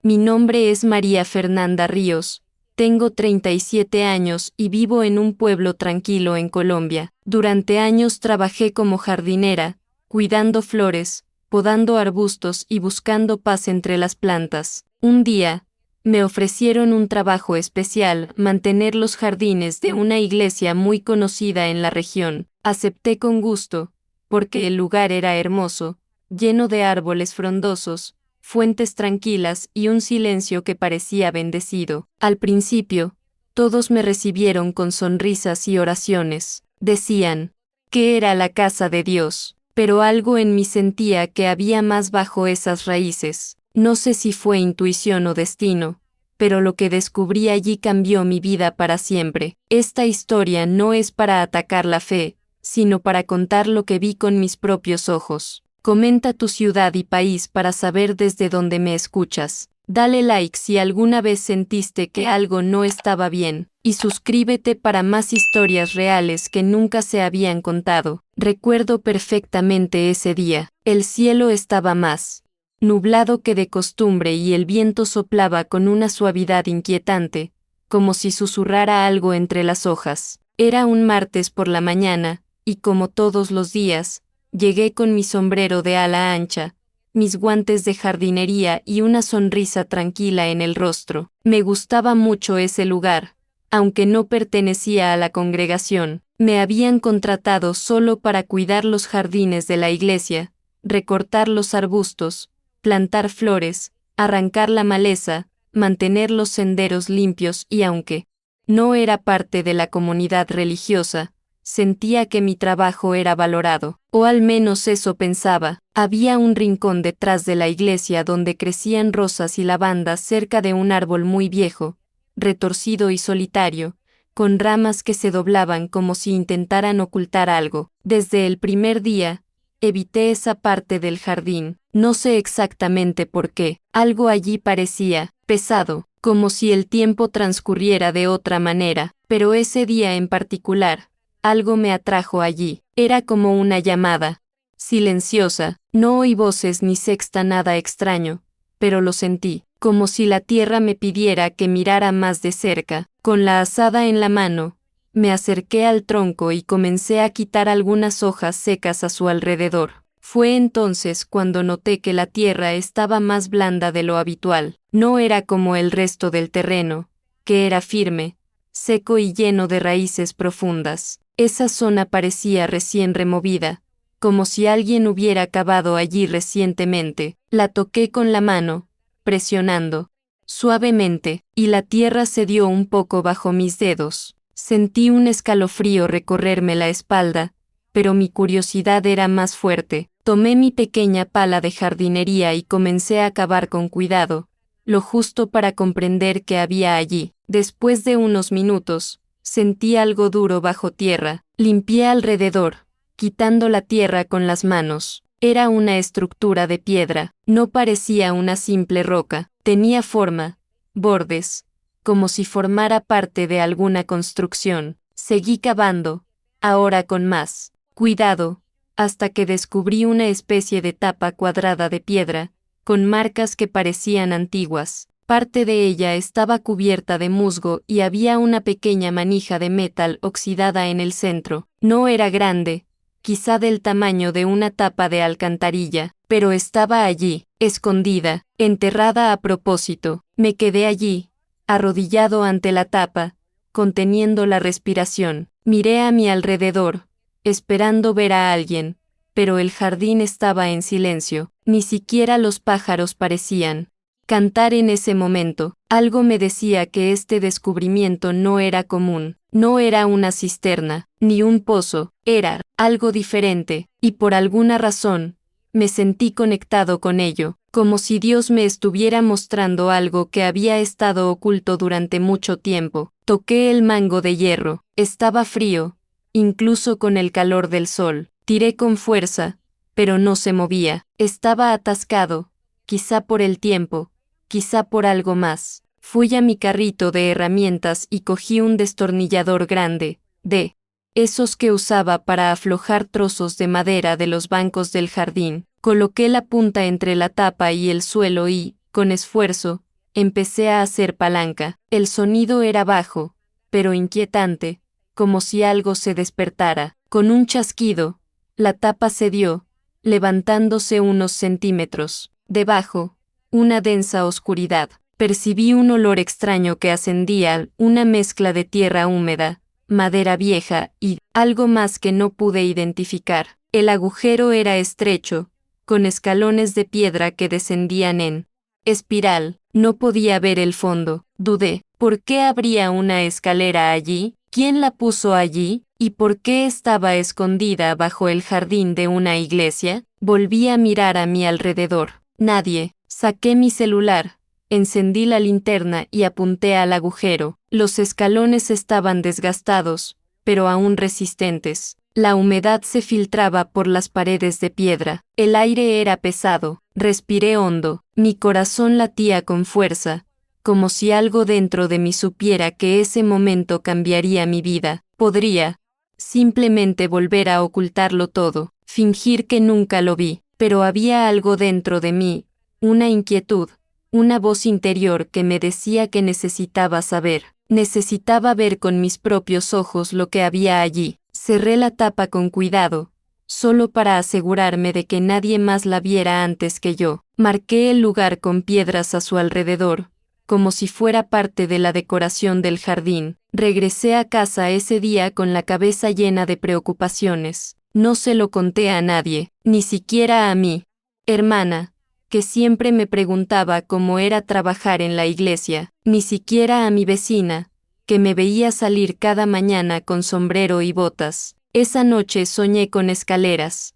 Mi nombre es María Fernanda Ríos, tengo 37 años y vivo en un pueblo tranquilo en Colombia. Durante años trabajé como jardinera, cuidando flores, podando arbustos y buscando paz entre las plantas. Un día, me ofrecieron un trabajo especial, mantener los jardines de una iglesia muy conocida en la región. Acepté con gusto, porque el lugar era hermoso, lleno de árboles frondosos, fuentes tranquilas y un silencio que parecía bendecido. Al principio, todos me recibieron con sonrisas y oraciones. Decían que era la casa de Dios, pero algo en mí sentía que había más bajo esas raíces. No sé si fue intuición o destino, pero lo que descubrí allí cambió mi vida para siempre. Esta historia no es para atacar la fe, sino para contar lo que vi con mis propios ojos. Comenta tu ciudad y país para saber desde dónde me escuchas. Dale like si alguna vez sentiste que algo no estaba bien, y suscríbete para más historias reales que nunca se habían contado. Recuerdo perfectamente ese día. El cielo estaba más nublado que de costumbre y el viento soplaba con una suavidad inquietante, como si susurrara algo entre las hojas. Era un martes por la mañana, y como todos los días, llegué con mi sombrero de ala ancha, mis guantes de jardinería y una sonrisa tranquila en el rostro. Me gustaba mucho ese lugar, aunque no pertenecía a la congregación. Me habían contratado solo para cuidar los jardines de la iglesia, recortar los arbustos, plantar flores, arrancar la maleza, mantener los senderos limpios y aunque no era parte de la comunidad religiosa, sentía que mi trabajo era valorado, o al menos eso pensaba. Había un rincón detrás de la iglesia donde crecían rosas y lavandas cerca de un árbol muy viejo, retorcido y solitario, con ramas que se doblaban como si intentaran ocultar algo. Desde el primer día, evité esa parte del jardín, no sé exactamente por qué. Algo allí parecía pesado, como si el tiempo transcurriera de otra manera, pero ese día en particular, algo me atrajo allí. Era como una llamada silenciosa, no oí voces ni sexta nada extraño, pero lo sentí, como si la tierra me pidiera que mirara más de cerca. Con la azada en la mano, me acerqué al tronco y comencé a quitar algunas hojas secas a su alrededor. Fue entonces cuando noté que la tierra estaba más blanda de lo habitual. No era como el resto del terreno, que era firme, seco y lleno de raíces profundas. Esa zona parecía recién removida, como si alguien hubiera cavado allí recientemente. La toqué con la mano, presionando suavemente, y la tierra cedió un poco bajo mis dedos. Sentí un escalofrío recorrerme la espalda, pero mi curiosidad era más fuerte. Tomé mi pequeña pala de jardinería y comencé a cavar con cuidado, lo justo para comprender qué había allí. Después de unos minutos, sentí algo duro bajo tierra. Limpié alrededor, quitando la tierra con las manos. Era una estructura de piedra, no parecía una simple roca. Tenía forma, bordes, como si formara parte de alguna construcción. Seguí cavando, ahora con más cuidado, hasta que descubrí una especie de tapa cuadrada de piedra, con marcas que parecían antiguas. Parte de ella estaba cubierta de musgo y había una pequeña manija de metal oxidada en el centro. No era grande, quizá del tamaño de una tapa de alcantarilla, pero estaba allí, escondida, enterrada a propósito. Me quedé allí, arrodillado ante la tapa, conteniendo la respiración. Miré a mi alrededor, esperando ver a alguien, pero el jardín estaba en silencio. Ni siquiera los pájaros parecían cantar en ese momento. Algo me decía que este descubrimiento no era común. No era una cisterna, ni un pozo, era algo diferente, y por alguna razón, me sentí conectado con ello, como si Dios me estuviera mostrando algo que había estado oculto durante mucho tiempo. Toqué el mango de hierro, estaba frío, incluso con el calor del sol. Tiré con fuerza, pero no se movía. Estaba atascado, quizá por el tiempo, quizá por algo más. Fui a mi carrito de herramientas y cogí un destornillador grande, de esos que usaba para aflojar trozos de madera de los bancos del jardín. Coloqué la punta entre la tapa y el suelo y, con esfuerzo, empecé a hacer palanca. El sonido era bajo, pero inquietante, como si algo se despertara. Con un chasquido, la tapa cedió, levantándose unos centímetros. Debajo, una densa oscuridad. Percibí un olor extraño que ascendía, una mezcla de tierra húmeda, madera vieja y algo más que no pude identificar. El agujero era estrecho, con escalones de piedra que descendían en espiral. No podía ver el fondo. Dudé. ¿Por qué habría una escalera allí? ¿Quién la puso allí? ¿Y por qué estaba escondida bajo el jardín de una iglesia? Volví a mirar a mi alrededor. Nadie. Saqué mi celular. Encendí la linterna y apunté al agujero. Los escalones estaban desgastados, pero aún resistentes. La humedad se filtraba por las paredes de piedra. El aire era pesado. Respiré hondo. Mi corazón latía con fuerza, como si algo dentro de mí supiera que ese momento cambiaría mi vida. Podría simplemente volver a ocultarlo todo, fingir que nunca lo vi, pero había algo dentro de mí, una inquietud, una voz interior que me decía que necesitaba saber. Necesitaba ver con mis propios ojos lo que había allí. Cerré la tapa con cuidado, solo para asegurarme de que nadie más la viera antes que yo. Marqué el lugar con piedras a su alrededor, como si fuera parte de la decoración del jardín. Regresé a casa ese día con la cabeza llena de preocupaciones. No se lo conté a nadie, ni siquiera a mi hermana, que siempre me preguntaba cómo era trabajar en la iglesia, ni siquiera a mi vecina, que me veía salir cada mañana con sombrero y botas. Esa noche soñé con escaleras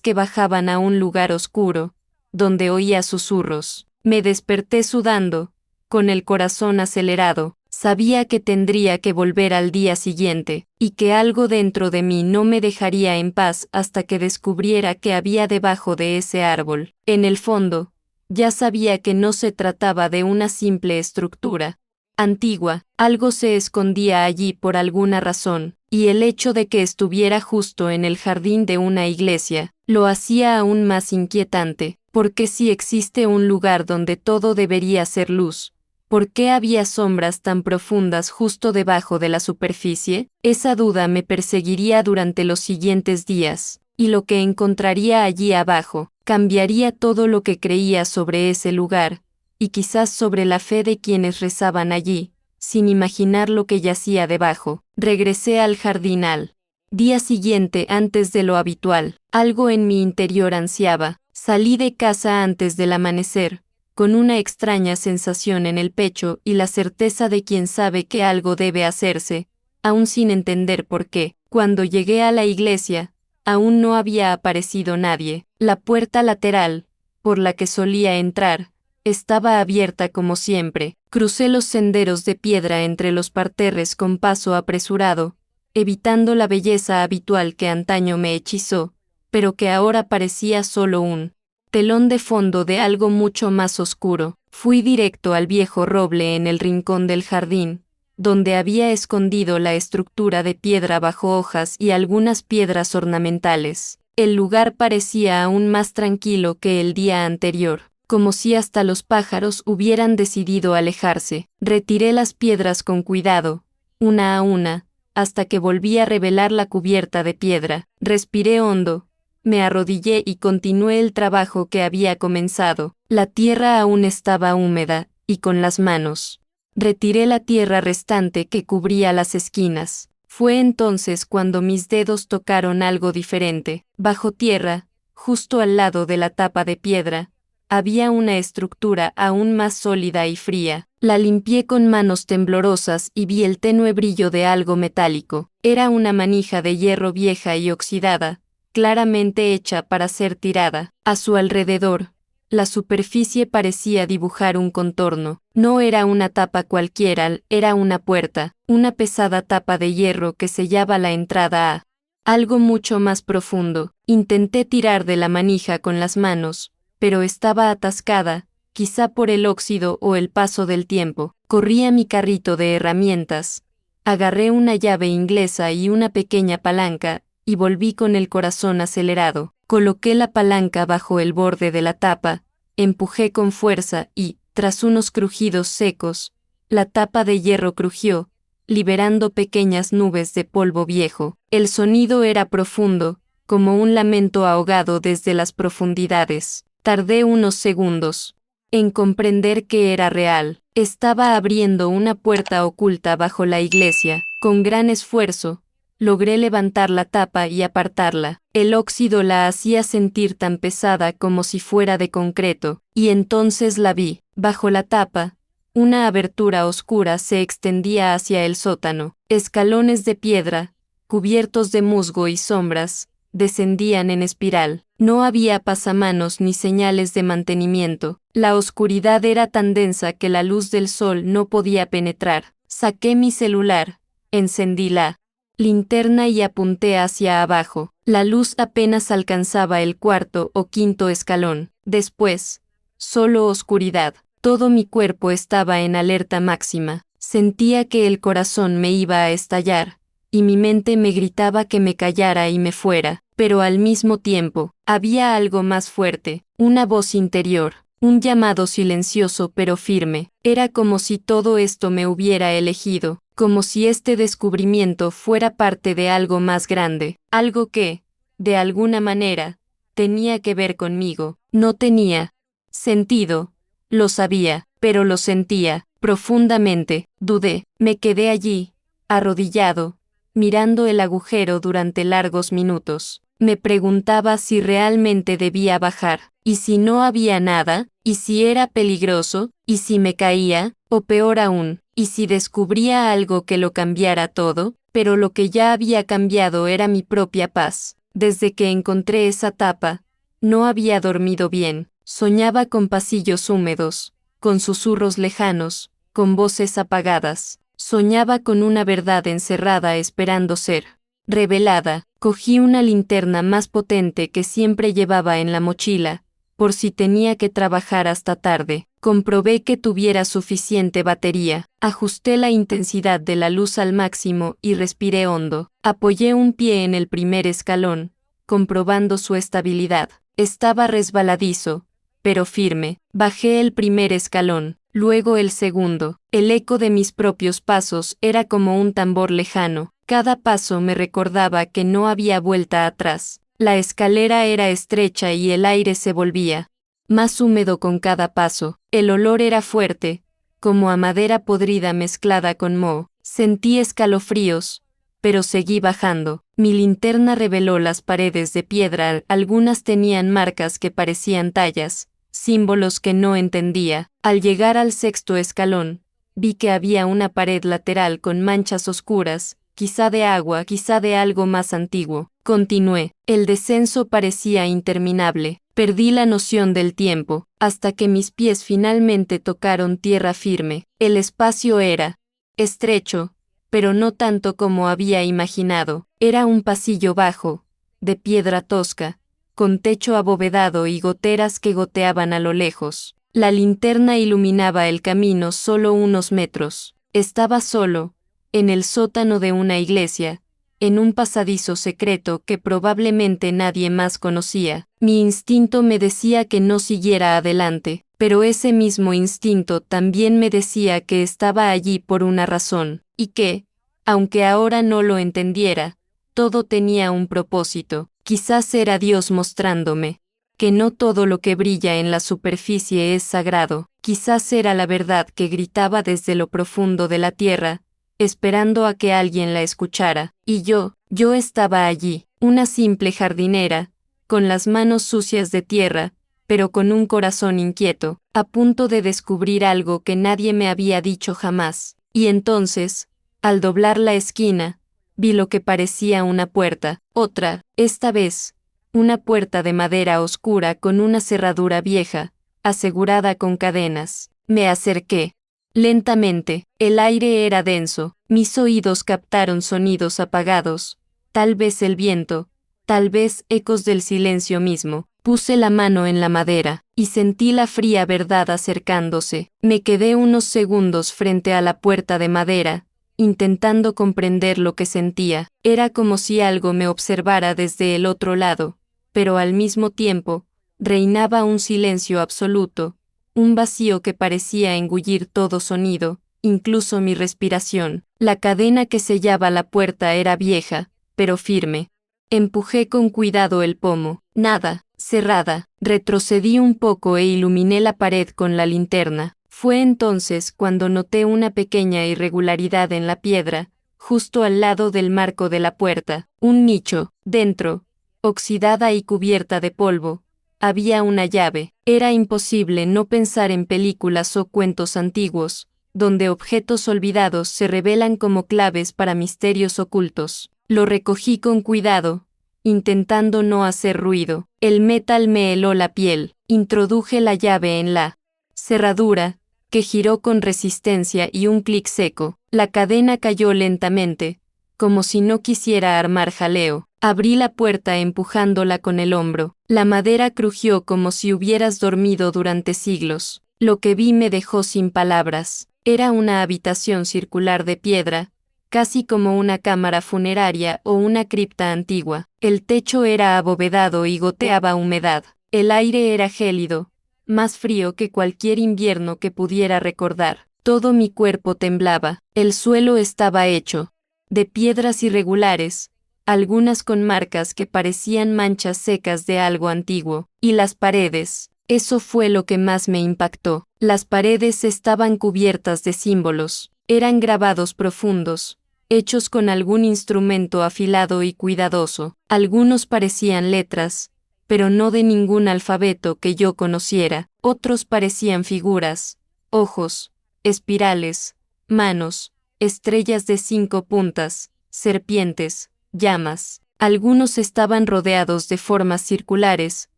que bajaban a un lugar oscuro, donde oía susurros. Me desperté sudando, con el corazón acelerado. Sabía que tendría que volver al día siguiente, y que algo dentro de mí no me dejaría en paz hasta que descubriera qué había debajo de ese árbol. En el fondo, ya sabía que no se trataba de una simple estructura antigua, algo se escondía allí por alguna razón, y el hecho de que estuviera justo en el jardín de una iglesia, lo hacía aún más inquietante, porque si existe un lugar donde todo debería ser luz, ¿por qué había sombras tan profundas justo debajo de la superficie? Esa duda me perseguiría durante los siguientes días, y lo que encontraría allí abajo, cambiaría todo lo que creía sobre ese lugar, y quizás sobre la fe de quienes rezaban allí, sin imaginar lo que yacía debajo. Regresé al jardín al día siguiente antes de lo habitual. Algo en mi interior ansiaba. Salí de casa antes del amanecer, con una extraña sensación en el pecho y la certeza de quien sabe que algo debe hacerse, aún sin entender por qué. Cuando llegué a la iglesia, aún no había aparecido nadie. La puerta lateral, por la que solía entrar, estaba abierta como siempre. Crucé los senderos de piedra entre los parterres con paso apresurado, evitando la belleza habitual que antaño me hechizó, pero que ahora parecía solo un telón de fondo de algo mucho más oscuro. Fui directo al viejo roble en el rincón del jardín, donde había escondido la estructura de piedra bajo hojas y algunas piedras ornamentales. El lugar parecía aún más tranquilo que el día anterior, como si hasta los pájaros hubieran decidido alejarse. Retiré las piedras con cuidado, una a una, hasta que volví a revelar la cubierta de piedra. Respiré hondo, me arrodillé y continué el trabajo que había comenzado. La tierra aún estaba húmeda, y con las manos retiré la tierra restante que cubría las esquinas. Fue entonces cuando mis dedos tocaron algo diferente. Bajo tierra, justo al lado de la tapa de piedra, había una estructura aún más sólida y fría. La limpié con manos temblorosas y vi el tenue brillo de algo metálico. Era una manija de hierro vieja y oxidada, claramente hecha para ser tirada. A su alrededor, la superficie parecía dibujar un contorno. No era una tapa cualquiera, era una puerta, una pesada tapa de hierro que sellaba la entrada a algo mucho más profundo. Intenté tirar de la manija con las manos, pero estaba atascada, quizá por el óxido o el paso del tiempo. Corrí a mi carrito de herramientas, agarré una llave inglesa y una pequeña palanca, y volví con el corazón acelerado. Coloqué la palanca bajo el borde de la tapa, empujé con fuerza y, Tras unos crujidos secos, la tapa de hierro crujió, liberando pequeñas nubes de polvo viejo. El sonido era profundo, como un lamento ahogado desde las profundidades. Tardé unos segundos en comprender que era real. Estaba abriendo una puerta oculta bajo la iglesia. Con gran esfuerzo, logré levantar la tapa y apartarla. El óxido la hacía sentir tan pesada como si fuera de concreto, y entonces la vi. Bajo la tapa, una abertura oscura se extendía hacia el sótano. Escalones de piedra, cubiertos de musgo y sombras, descendían en espiral. No había pasamanos ni señales de mantenimiento. La oscuridad era tan densa que la luz del sol no podía penetrar. Saqué mi celular, encendí la linterna y apunté hacia abajo. La luz apenas alcanzaba el cuarto o quinto escalón. Después, solo oscuridad. Todo mi cuerpo estaba en alerta máxima. Sentía que el corazón me iba a estallar, y mi mente me gritaba que me callara y me fuera. Pero al mismo tiempo, había algo más fuerte, una voz interior, un llamado silencioso pero firme. Era como si todo esto me hubiera elegido, como si este descubrimiento fuera parte de algo más grande, algo que, de alguna manera, tenía que ver conmigo. No tenía sentido, lo sabía, pero lo sentía profundamente. Dudé, me quedé allí, arrodillado, mirando el agujero durante largos minutos. Me preguntaba si realmente debía bajar, y si no había nada, y si era peligroso, y si me caía, o peor aún, y si descubría algo que lo cambiara todo. Pero lo que ya había cambiado era mi propia paz. Desde que encontré esa tapa, no había dormido bien. Soñaba con pasillos húmedos, con susurros lejanos, con voces apagadas. Soñaba con una verdad encerrada esperando ser revelada. Cogí una linterna más potente que siempre llevaba en la mochila, por si tenía que trabajar hasta tarde. Comprobé que tuviera suficiente batería. Ajusté la intensidad de la luz al máximo y respiré hondo. Apoyé un pie en el primer escalón, comprobando su estabilidad. Estaba resbaladizo, pero firme. Bajé el primer escalón, luego el segundo. El eco de mis propios pasos era como un tambor lejano. Cada paso me recordaba que no había vuelta atrás. La escalera era estrecha y el aire se volvía más húmedo con cada paso. El olor era fuerte, como a madera podrida mezclada con moho. Sentí escalofríos, pero seguí bajando. Mi linterna reveló las paredes de piedra. Algunas tenían marcas que parecían tallas, símbolos que no entendía. Al llegar al sexto escalón, vi que había una pared lateral con manchas oscuras, quizá de agua, quizá de algo más antiguo. Continué. El descenso parecía interminable. Perdí la noción del tiempo, hasta que mis pies finalmente tocaron tierra firme. El espacio era estrecho, pero no tanto como había imaginado. Era un pasillo bajo, de piedra tosca, con techo abovedado y goteras que goteaban a lo lejos. La linterna iluminaba el camino solo unos metros. Estaba solo, en el sótano de una iglesia, en un pasadizo secreto que probablemente nadie más conocía. Mi instinto me decía que no siguiera adelante, pero ese mismo instinto también me decía que estaba allí por una razón, y que, aunque ahora no lo entendiera, todo tenía un propósito. Quizás era Dios mostrándome que no todo lo que brilla en la superficie es sagrado. Quizás era la verdad que gritaba desde lo profundo de la tierra, esperando a que alguien la escuchara. Y yo estaba allí, una simple jardinera, con las manos sucias de tierra, pero con un corazón inquieto, a punto de descubrir algo que nadie me había dicho jamás. Y entonces, al doblar la esquina, vi lo que parecía una puerta, otra, esta vez, una puerta de madera oscura con una cerradura vieja, asegurada con cadenas. Me acerqué. Lentamente, el aire era denso, mis oídos captaron sonidos apagados, tal vez el viento, tal vez ecos del silencio mismo. Puse la mano en la madera, y sentí la fría verdad acercándose. Me quedé unos segundos frente a la puerta de madera, intentando comprender lo que sentía. Era como si algo me observara desde el otro lado, pero al mismo tiempo, reinaba un silencio absoluto, un vacío que parecía engullir todo sonido, incluso mi respiración. La cadena que sellaba la puerta era vieja, pero firme. Empujé con cuidado el pomo. Nada, cerrada. Retrocedí un poco e iluminé la pared con la linterna. Fue entonces cuando noté una pequeña irregularidad en la piedra, justo al lado del marco de la puerta. Un nicho, dentro, oxidada y cubierta de polvo. Había una llave. Era imposible no pensar en películas o cuentos antiguos, donde objetos olvidados se revelan como claves para misterios ocultos. Lo recogí con cuidado, intentando no hacer ruido. El metal me heló la piel. Introduje la llave en la cerradura, que giró con resistencia y un clic seco. La cadena cayó lentamente, como si no quisiera armar jaleo. Abrí la puerta empujándola con el hombro. La madera crujió como si hubieras dormido durante siglos. Lo que vi me dejó sin palabras. Era una habitación circular de piedra, casi como una cámara funeraria o una cripta antigua. El techo era abovedado y goteaba humedad. El aire era gélido, más frío que cualquier invierno que pudiera recordar. Todo mi cuerpo temblaba. El suelo estaba hecho de piedras irregulares, algunas con marcas que parecían manchas secas de algo antiguo, y las paredes. Eso fue lo que más me impactó. Las paredes estaban cubiertas de símbolos. Eran grabados profundos, hechos con algún instrumento afilado y cuidadoso. Algunos parecían letras, pero no de ningún alfabeto que yo conociera. Otros parecían figuras, ojos, espirales, manos, estrellas de 5 puntas, serpientes, llamas. Algunos estaban rodeados de formas circulares,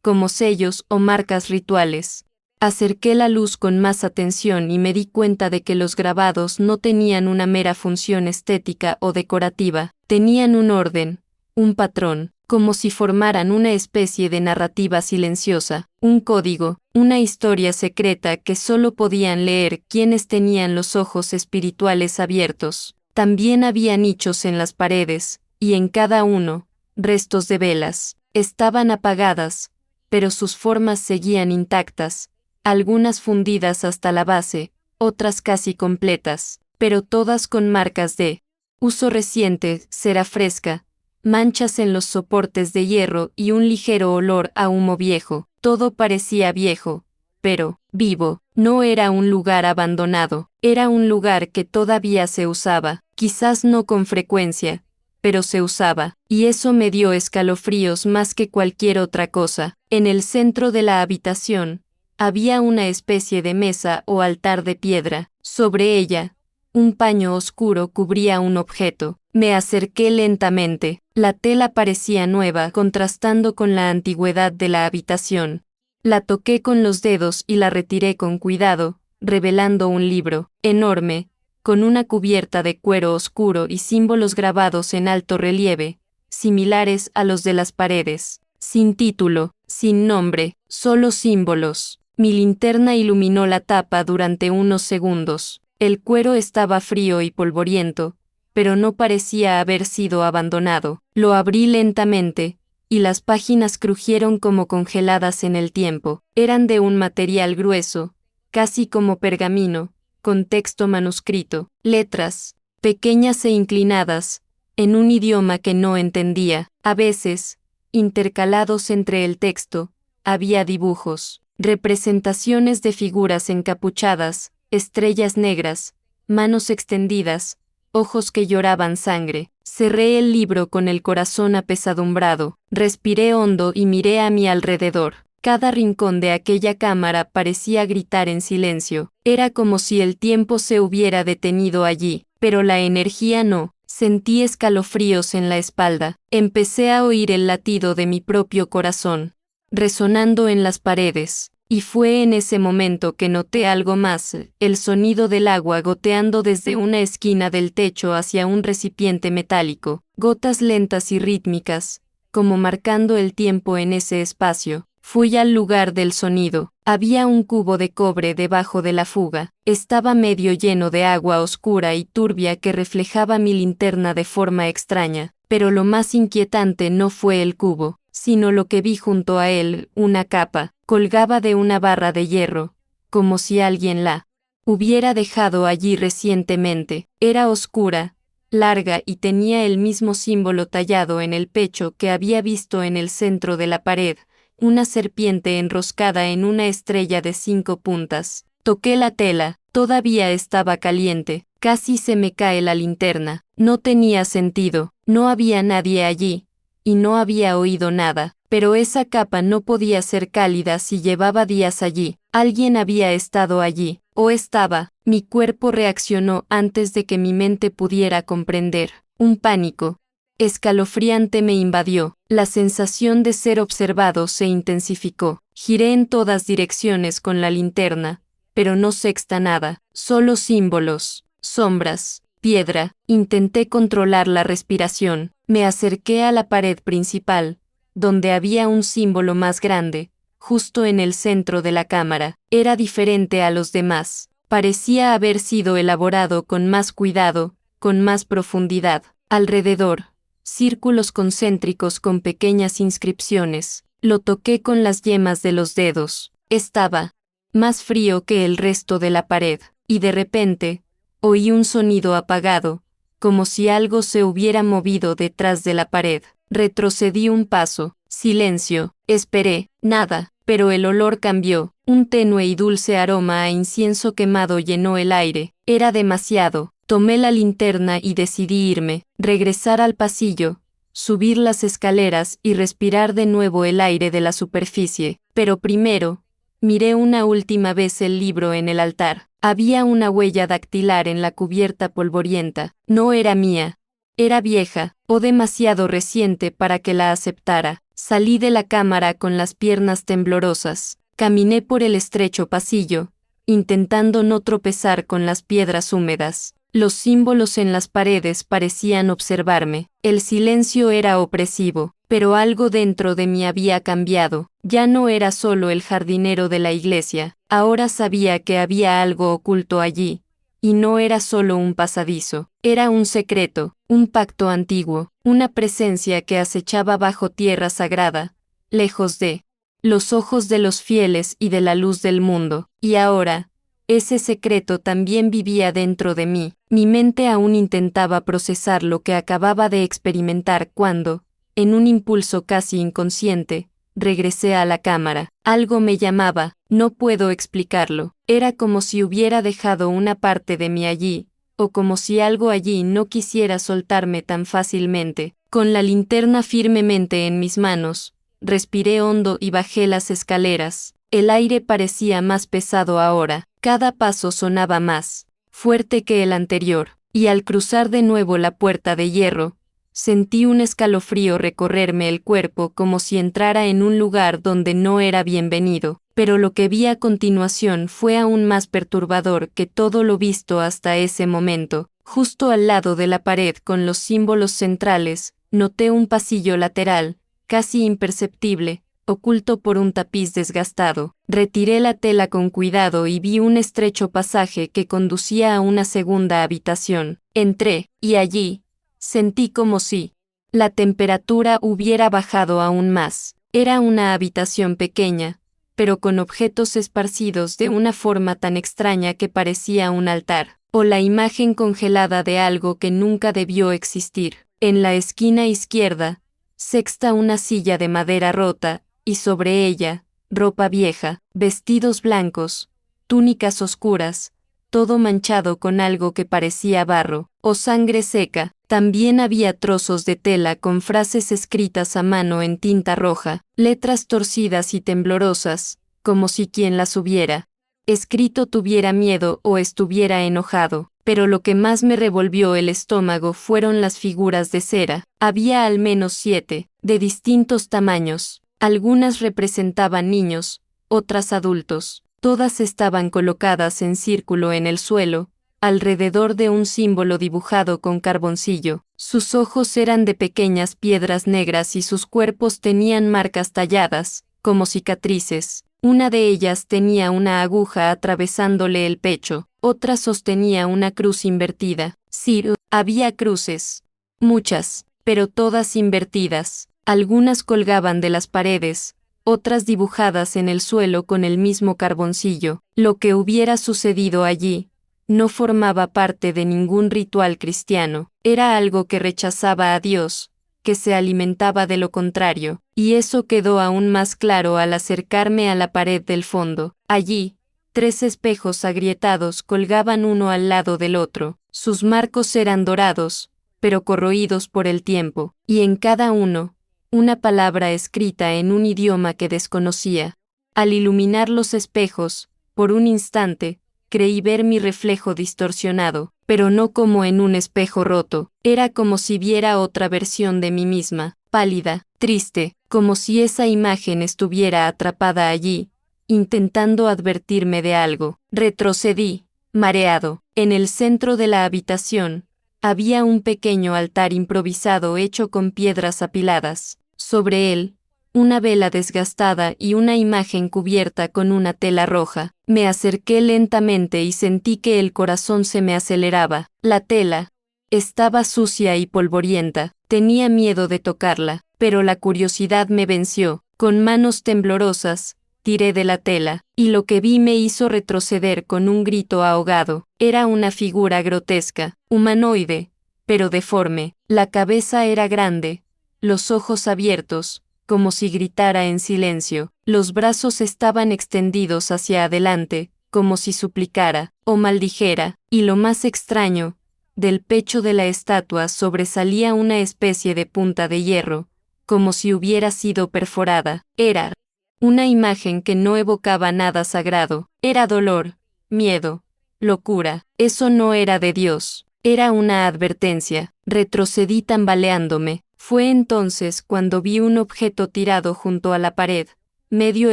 como sellos o marcas rituales. Acerqué la luz con más atención y me di cuenta de que los grabados no tenían una mera función estética o decorativa, tenían un orden, un patrón, como si formaran una especie de narrativa silenciosa, un código, una historia secreta que solo podían leer quienes tenían los ojos espirituales abiertos. También había nichos en las paredes, y en cada uno, restos de velas. Estaban apagadas, pero sus formas seguían intactas, algunas fundidas hasta la base, otras casi completas, pero todas con marcas de uso reciente, cera fresca, manchas en los soportes de hierro y un ligero olor a humo viejo. Todo parecía viejo, pero vivo. No era un lugar abandonado, era un lugar que todavía se usaba, quizás no con frecuencia, pero se usaba, y eso me dio escalofríos más que cualquier otra cosa. En el centro de la habitación, había una especie de mesa o altar de piedra. Sobre ella, un paño oscuro cubría un objeto. Me acerqué lentamente. La tela parecía nueva, contrastando con la antigüedad de la habitación. La toqué con los dedos y la retiré con cuidado, revelando un libro, enorme, con una cubierta de cuero oscuro y símbolos grabados en alto relieve, similares a los de las paredes. Sin título, sin nombre, solo símbolos. Mi linterna iluminó la tapa durante unos segundos. El cuero estaba frío y polvoriento, pero no parecía haber sido abandonado. Lo abrí lentamente, y las páginas crujieron como congeladas en el tiempo. Eran de un material grueso, casi como pergamino, con texto manuscrito, letras, pequeñas e inclinadas, en un idioma que no entendía. A veces, intercalados entre el texto, había dibujos, representaciones de figuras encapuchadas, estrellas negras, manos extendidas, ojos que lloraban sangre. Cerré el libro con el corazón apesadumbrado, respiré hondo y miré a mi alrededor. Cada rincón de aquella cámara parecía gritar en silencio. Era como si el tiempo se hubiera detenido allí, pero la energía no. Sentí escalofríos en la espalda. Empecé a oír el latido de mi propio corazón, resonando en las paredes. Y fue en ese momento que noté algo más, el sonido del agua goteando desde una esquina del techo hacia un recipiente metálico, gotas lentas y rítmicas, como marcando el tiempo en ese espacio. Fui al lugar del sonido. Había un cubo de cobre debajo de la fuga. Estaba medio lleno de agua oscura y turbia que reflejaba mi linterna de forma extraña. Pero lo más inquietante no fue el cubo, sino lo que vi junto a él. Una capa colgaba de una barra de hierro, como si alguien la hubiera dejado allí recientemente. Era oscura, larga y tenía el mismo símbolo tallado en el pecho que había visto en el centro de la pared, una serpiente enroscada en una estrella de 5 puntas. Toqué la tela, todavía estaba caliente, casi se me cae la linterna. No tenía sentido, no había nadie allí, y no había oído nada, pero esa capa no podía ser cálida si llevaba días allí. Alguien había estado allí, o estaba. Mi cuerpo reaccionó antes de que mi mente pudiera comprender. Un pánico escalofriante me invadió. La sensación de ser observado se intensificó. Giré en todas direcciones con la linterna, pero no sexta nada, solo símbolos, sombras, piedra. Intenté controlar la respiración. Me acerqué a la pared principal, donde había un símbolo más grande, justo en el centro de la cámara. Era diferente a los demás. Parecía haber sido elaborado con más cuidado, con más profundidad. Alrededor, círculos concéntricos con pequeñas inscripciones. Lo toqué con las yemas de los dedos. Estaba más frío que el resto de la pared, y de repente, oí un sonido apagado, como si algo se hubiera movido detrás de la pared. Retrocedí un paso. Silencio. Esperé. Nada. Pero el olor cambió. Un tenue y dulce aroma a incienso quemado llenó el aire. Era demasiado. Tomé la linterna y decidí irme, regresar al pasillo, subir las escaleras y respirar de nuevo el aire de la superficie. Pero primero, miré una última vez el libro en el altar. Había una huella dactilar en la cubierta polvorienta. No era mía. Era vieja, o demasiado reciente para que la aceptara. Salí de la cámara con las piernas temblorosas. Caminé por el estrecho pasillo, intentando no tropezar con las piedras húmedas. Los símbolos en las paredes parecían observarme. El silencio era opresivo, pero algo dentro de mí había cambiado. Ya no era solo el jardinero de la iglesia, ahora sabía que había algo oculto allí. Y no era solo un pasadizo, era un secreto, un pacto antiguo, una presencia que acechaba bajo tierra sagrada, lejos de los ojos de los fieles y de la luz del mundo. Y ahora, ese secreto también vivía dentro de mí. Mi mente aún intentaba procesar lo que acababa de experimentar cuando, en un impulso casi inconsciente, regresé a la cámara. Algo me llamaba, no puedo explicarlo. Era como si hubiera dejado una parte de mí allí, o como si algo allí no quisiera soltarme tan fácilmente. Con la linterna firmemente en mis manos, respiré hondo y bajé las escaleras. El aire parecía más pesado ahora. Cada paso sonaba más fuerte que el anterior, y al cruzar de nuevo la puerta de hierro, sentí un escalofrío recorrerme el cuerpo como si entrara en un lugar donde no era bienvenido. Pero lo que vi a continuación fue aún más perturbador que todo lo visto hasta ese momento. Justo al lado de la pared con los símbolos centrales, noté un pasillo lateral, casi imperceptible, oculto por un tapiz desgastado. Retiré la tela con cuidado y vi un estrecho pasaje que conducía a una segunda habitación. Entré, y allí, sentí como si la temperatura hubiera bajado aún más. Era una habitación pequeña, pero con objetos esparcidos de una forma tan extraña que parecía un altar, o la imagen congelada de algo que nunca debió existir. En la esquina izquierda, sexta una silla de madera rota, y sobre ella, ropa vieja, vestidos blancos, túnicas oscuras, todo manchado con algo que parecía barro, o sangre seca. También había trozos de tela con frases escritas a mano en tinta roja, letras torcidas y temblorosas, como si quien las hubiera escrito tuviera miedo o estuviera enojado. Pero lo que más me revolvió el estómago fueron las figuras de cera. Había al menos 7, de distintos tamaños. Algunas representaban niños, otras adultos. Todas estaban colocadas en círculo en el suelo, alrededor de un símbolo dibujado con carboncillo. Sus ojos eran de pequeñas piedras negras y sus cuerpos tenían marcas talladas, como cicatrices. Una de ellas tenía una aguja atravesándole el pecho, otra sostenía una cruz invertida. Sí, había cruces. Muchas, pero todas invertidas. Algunas colgaban de las paredes, otras dibujadas en el suelo con el mismo carboncillo. Lo que hubiera sucedido allí no formaba parte de ningún ritual cristiano, era algo que rechazaba a Dios, que se alimentaba de lo contrario, y eso quedó aún más claro al acercarme a la pared del fondo. Allí, 3 espejos agrietados colgaban uno al lado del otro, sus marcos eran dorados, pero corroídos por el tiempo, y en cada uno, una palabra escrita en un idioma que desconocía. Al iluminar los espejos, por un instante, creí ver mi reflejo distorsionado, pero no como en un espejo roto, era como si viera otra versión de mí misma, pálida, triste, como si esa imagen estuviera atrapada allí, intentando advertirme de algo. Retrocedí, mareado. En el centro de la habitación, había un pequeño altar improvisado hecho con piedras apiladas. Sobre él, una vela desgastada y una imagen cubierta con una tela roja. Me acerqué lentamente y sentí que el corazón se me aceleraba. La tela estaba sucia y polvorienta. Tenía miedo de tocarla, pero la curiosidad me venció. Con manos temblorosas, tiré de la tela, y lo que vi me hizo retroceder con un grito ahogado. Era una figura grotesca, humanoide, pero deforme. La cabeza era grande, los ojos abiertos, como si gritara en silencio. Los brazos estaban extendidos hacia adelante, como si suplicara, o maldijera, y lo más extraño, del pecho de la estatua sobresalía una especie de punta de hierro, como si hubiera sido perforada. Era una imagen que no evocaba nada sagrado, era dolor, miedo, locura. Eso no era de Dios, era una advertencia. Retrocedí tambaleándome. Fue entonces cuando vi un objeto tirado junto a la pared, medio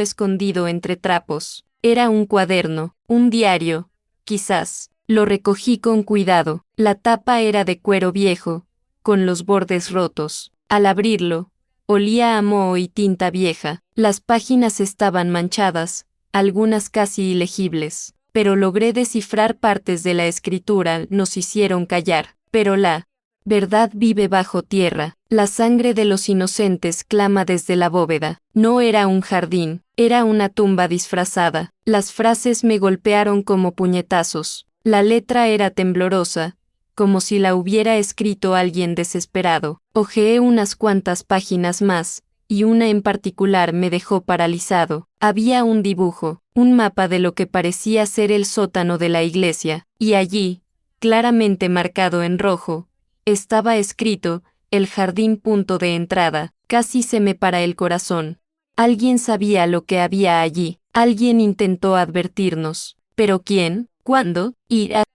escondido entre trapos. Era un cuaderno, un diario, quizás. Lo recogí con cuidado. La tapa era de cuero viejo, con los bordes rotos. Al abrirlo, olía a moho y tinta vieja. Las páginas estaban manchadas, algunas casi ilegibles, pero logré descifrar partes de la escritura. Nos hicieron callar, pero la verdad vive bajo tierra. La sangre de los inocentes clama desde la bóveda. No era un jardín, era una tumba disfrazada. Las frases me golpearon como puñetazos. La letra era temblorosa, como si la hubiera escrito alguien desesperado. Hojeé unas cuantas páginas más, y una en particular me dejó paralizado. Había un dibujo, un mapa de lo que parecía ser el sótano de la iglesia, y allí, claramente marcado en rojo, estaba escrito, el jardín punto de entrada. Casi se me para el corazón. Alguien sabía lo que había allí, alguien intentó advertirnos. ¿Pero quién? ¿Cuándo?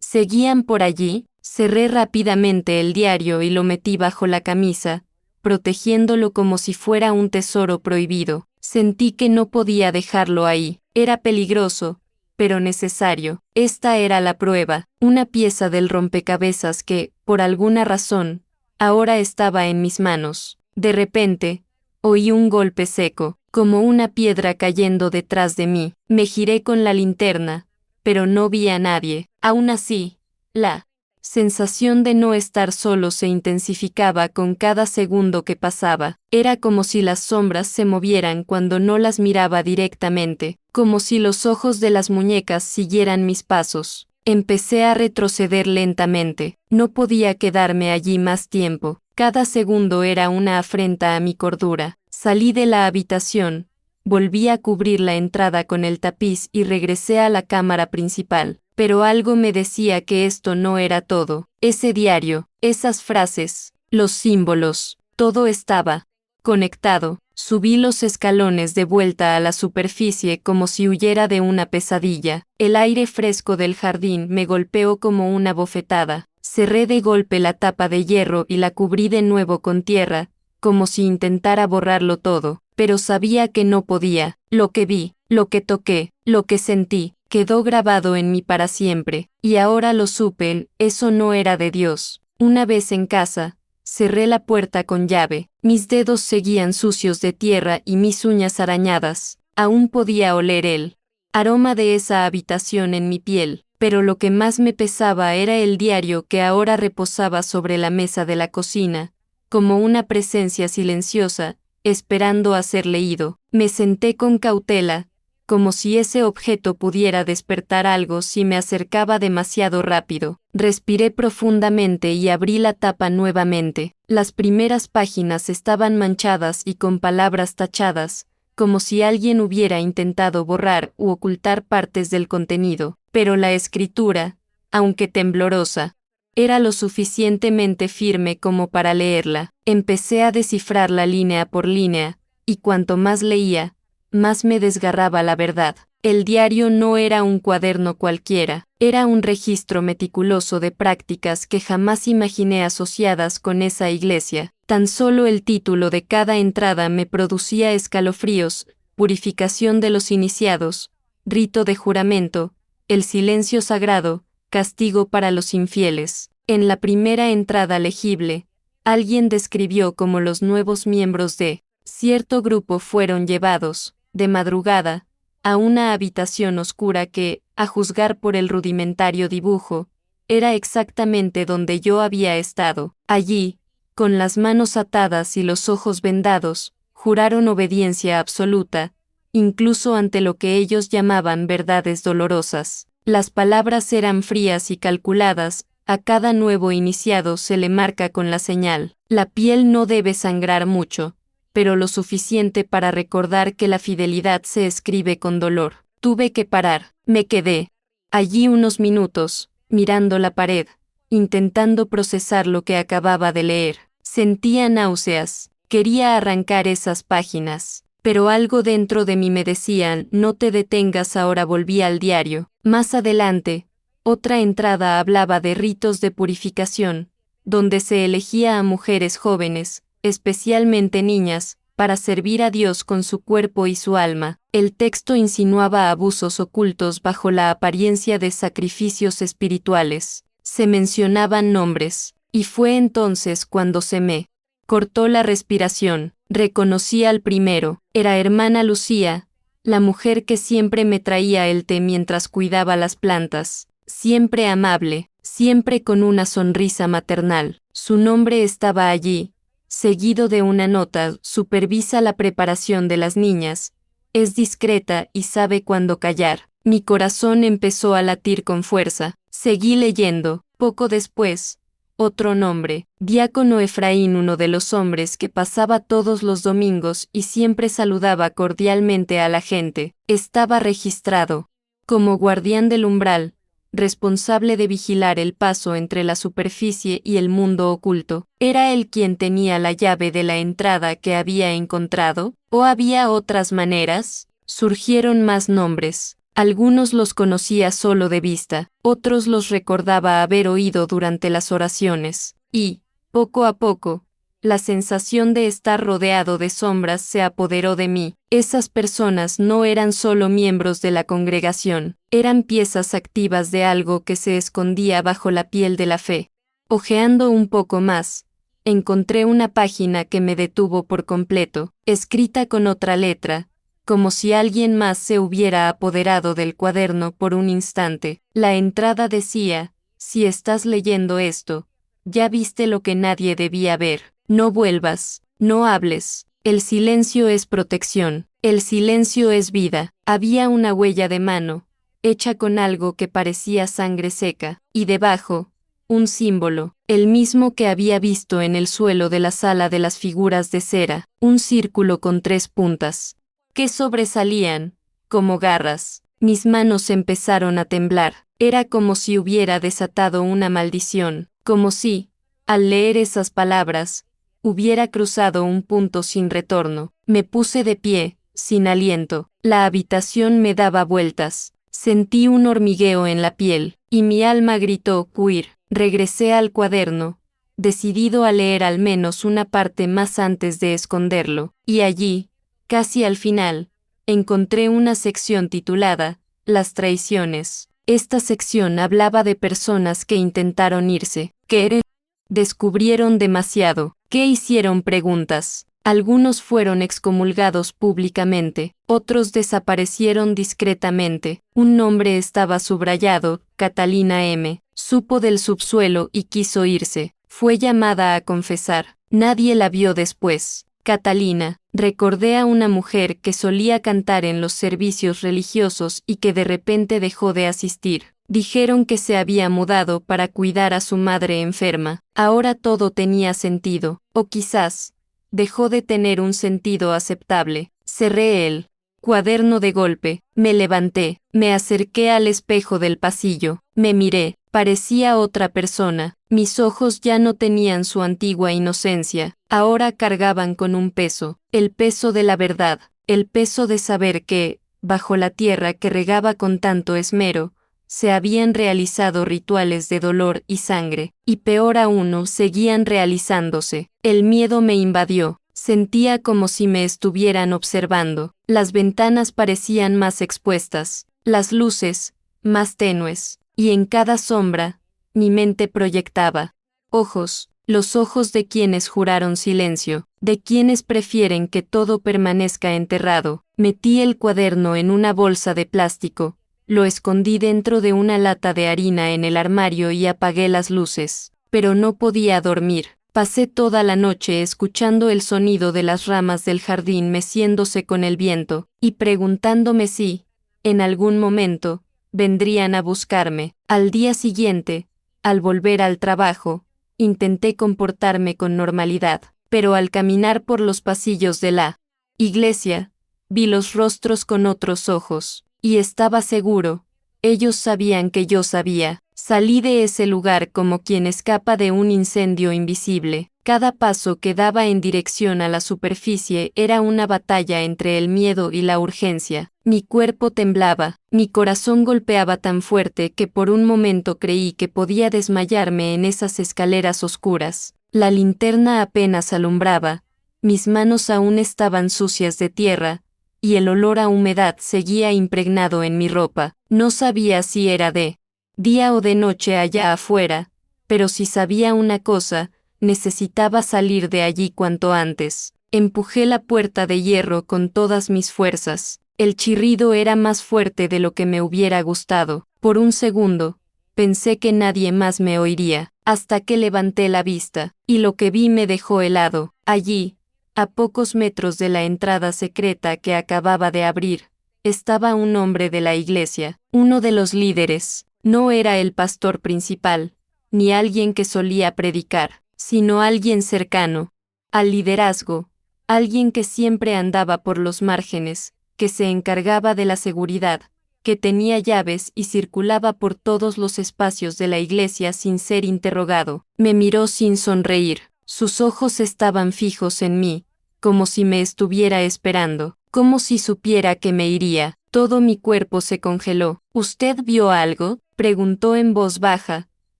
¿Seguían por allí? Cerré rápidamente el diario y lo metí bajo la camisa, protegiéndolo como si fuera un tesoro prohibido. Sentí que no podía dejarlo ahí. Era peligroso, pero necesario. Esta era la prueba, una pieza del rompecabezas que, por alguna razón, ahora estaba en mis manos. De repente, oí un golpe seco, como una piedra cayendo detrás de mí. Me giré con la linterna, pero no vi a nadie. Aún así, la sensación de no estar solo se intensificaba con cada segundo que pasaba. Era como si las sombras se movieran cuando no las miraba directamente, como si los ojos de las muñecas siguieran mis pasos. Empecé a retroceder lentamente. No podía quedarme allí más tiempo. Cada segundo era una afrenta a mi cordura. Salí de la habitación, volví a cubrir la entrada con el tapiz y regresé a la cámara principal. Pero algo me decía que esto no era todo. Ese diario, esas frases, los símbolos, todo estaba conectado. Subí los escalones de vuelta a la superficie como si huyera de una pesadilla. El aire fresco del jardín me golpeó como una bofetada. Cerré de golpe la tapa de hierro y la cubrí de nuevo con tierra, como si intentara borrarlo todo, pero sabía que no podía. Lo que vi, lo que toqué, lo que sentí, quedó grabado en mí para siempre, y ahora lo supe, eso no era de Dios. Una vez en casa, cerré la puerta con llave, mis dedos seguían sucios de tierra y mis uñas arañadas. Aún podía oler el aroma de esa habitación en mi piel, pero lo que más me pesaba era el diario que ahora reposaba sobre la mesa de la cocina, como una presencia silenciosa, esperando a ser leído. Me senté con cautela, como si ese objeto pudiera despertar algo si me acercaba demasiado rápido. Respiré profundamente y abrí la tapa nuevamente. Las primeras páginas estaban manchadas y con palabras tachadas, como si alguien hubiera intentado borrar u ocultar partes del contenido, pero la escritura, aunque temblorosa, era lo suficientemente firme como para leerla. Empecé a descifrarla línea por línea, y cuanto más leía, más me desgarraba la verdad. El diario no era un cuaderno cualquiera, era un registro meticuloso de prácticas que jamás imaginé asociadas con esa iglesia. Tan solo el título de cada entrada me producía escalofríos: purificación de los iniciados, rito de juramento, el silencio sagrado, castigo para los infieles. En la primera entrada legible, alguien describió cómo los nuevos miembros de cierto grupo fueron llevados, de madrugada, a una habitación oscura que, a juzgar por el rudimentario dibujo, era exactamente donde yo había estado. Allí, con las manos atadas y los ojos vendados, juraron obediencia absoluta, incluso ante lo que ellos llamaban verdades dolorosas. Las palabras eran frías y calculadas, a cada nuevo iniciado se le marca con la señal. La piel no debe sangrar mucho, pero lo suficiente para recordar que la fidelidad se escribe con dolor. Tuve que parar. Me quedé allí unos minutos, mirando la pared, intentando procesar lo que acababa de leer. Sentía náuseas, quería arrancar esas páginas, pero algo dentro de mí me decía: no te detengas ahora. Volví al diario. Más adelante, otra entrada hablaba de ritos de purificación, donde se elegía a mujeres jóvenes, especialmente niñas, para servir a Dios con su cuerpo y su alma. El texto insinuaba abusos ocultos bajo la apariencia de sacrificios espirituales. Se mencionaban nombres, y fue entonces cuando se me cortó la respiración. Reconocí al primero. Era hermana Lucía, la mujer que siempre me traía el té mientras cuidaba las plantas. Siempre amable, siempre con una sonrisa maternal. Su nombre estaba allí, seguido de una nota: supervisa la preparación de las niñas, es discreta y sabe cuándo callar. Mi corazón empezó a latir con fuerza. Seguí leyendo. Poco después, otro nombre: Diácono Efraín, uno de los hombres que pasaba todos los domingos y siempre saludaba cordialmente a la gente. Estaba registrado como guardián del umbral, responsable de vigilar el paso entre la superficie y el mundo oculto. ¿Era él quien tenía la llave de la entrada que había encontrado? ¿O había otras maneras? Surgieron más nombres. Algunos los conocía solo de vista, otros los recordaba haber oído durante las oraciones, y, poco a poco, la sensación de estar rodeado de sombras se apoderó de mí. Esas personas no eran solo miembros de la congregación, eran piezas activas de algo que se escondía bajo la piel de la fe. Hojeando un poco más, encontré una página que me detuvo por completo, escrita con otra letra, como si alguien más se hubiera apoderado del cuaderno por un instante. La entrada decía: si estás leyendo esto, ya viste lo que nadie debía ver. No vuelvas, no hables. El silencio es protección, el silencio es vida. Había una huella de mano, hecha con algo que parecía sangre seca, y debajo, un símbolo, el mismo que había visto en el suelo de la sala de las figuras de cera, un círculo con 3 puntas, que sobresalían, como garras. Mis manos empezaron a temblar. Era como si hubiera desatado una maldición, como si, al leer esas palabras, hubiera cruzado un punto sin retorno. Me puse de pie, sin aliento. La habitación me daba vueltas. Sentí un hormigueo en la piel, y mi alma gritó: huir. Regresé al cuaderno, decidido a leer al menos una parte más antes de esconderlo, y allí, casi al final, encontré una sección titulada Las traiciones. Esta sección hablaba de personas que intentaron irse, que descubrieron demasiado, que hicieron preguntas. Algunos fueron excomulgados públicamente, otros desaparecieron discretamente. Un nombre estaba subrayado: Catalina M. Supo del subsuelo y quiso irse. Fue llamada a confesar. Nadie la vio después. Catalina. Recordé a una mujer que solía cantar en los servicios religiosos y que de repente dejó de asistir. Dijeron que se había mudado para cuidar a su madre enferma. Ahora todo tenía sentido, o quizás dejó de tener un sentido aceptable. Cerré el cuaderno de golpe, me levanté, me acerqué al espejo del pasillo, me miré, parecía otra persona, mis ojos ya no tenían su antigua inocencia, ahora cargaban con un peso, el peso de la verdad, el peso de saber que, bajo la tierra que regaba con tanto esmero, se habían realizado rituales de dolor y sangre, y peor aún seguían realizándose. El miedo me invadió. Sentía como si me estuvieran observando. Las ventanas parecían más expuestas, las luces, más tenues, y en cada sombra, mi mente proyectaba ojos, los ojos de quienes juraron silencio, de quienes prefieren que todo permanezca enterrado. Metí el cuaderno en una bolsa de plástico, lo escondí dentro de una lata de harina en el armario y apagué las luces, pero no podía dormir. Pasé toda la noche escuchando el sonido de las ramas del jardín meciéndose con el viento, y preguntándome si, en algún momento, vendrían a buscarme. Al día siguiente, al volver al trabajo, intenté comportarme con normalidad, pero al caminar por los pasillos de la iglesia, vi los rostros con otros ojos, y estaba seguro, ellos sabían que yo sabía. Salí de ese lugar como quien escapa de un incendio invisible. Cada paso que daba en dirección a la superficie era una batalla entre el miedo y la urgencia. Mi cuerpo temblaba, mi corazón golpeaba tan fuerte que por un momento creí que podía desmayarme en esas escaleras oscuras. La linterna apenas alumbraba, mis manos aún estaban sucias de tierra, y el olor a humedad seguía impregnado en mi ropa. No sabía si era de día o de noche allá afuera, pero si sabía una cosa, necesitaba salir de allí cuanto antes. Empujé la puerta de hierro con todas mis fuerzas. El chirrido era más fuerte de lo que me hubiera gustado. Por un segundo, pensé que nadie más me oiría, hasta que levanté la vista, y lo que vi me dejó helado. Allí, a pocos metros de la entrada secreta que acababa de abrir, estaba un hombre de la iglesia, uno de los líderes. No era el pastor principal, ni alguien que solía predicar, sino alguien cercano al liderazgo, alguien que siempre andaba por los márgenes, que se encargaba de la seguridad, que tenía llaves y circulaba por todos los espacios de la iglesia sin ser interrogado. Me miró sin sonreír, sus ojos estaban fijos en mí, como si me estuviera esperando, como si supiera que me iría. Todo mi cuerpo se congeló. ¿Usted vio algo?, preguntó en voz baja,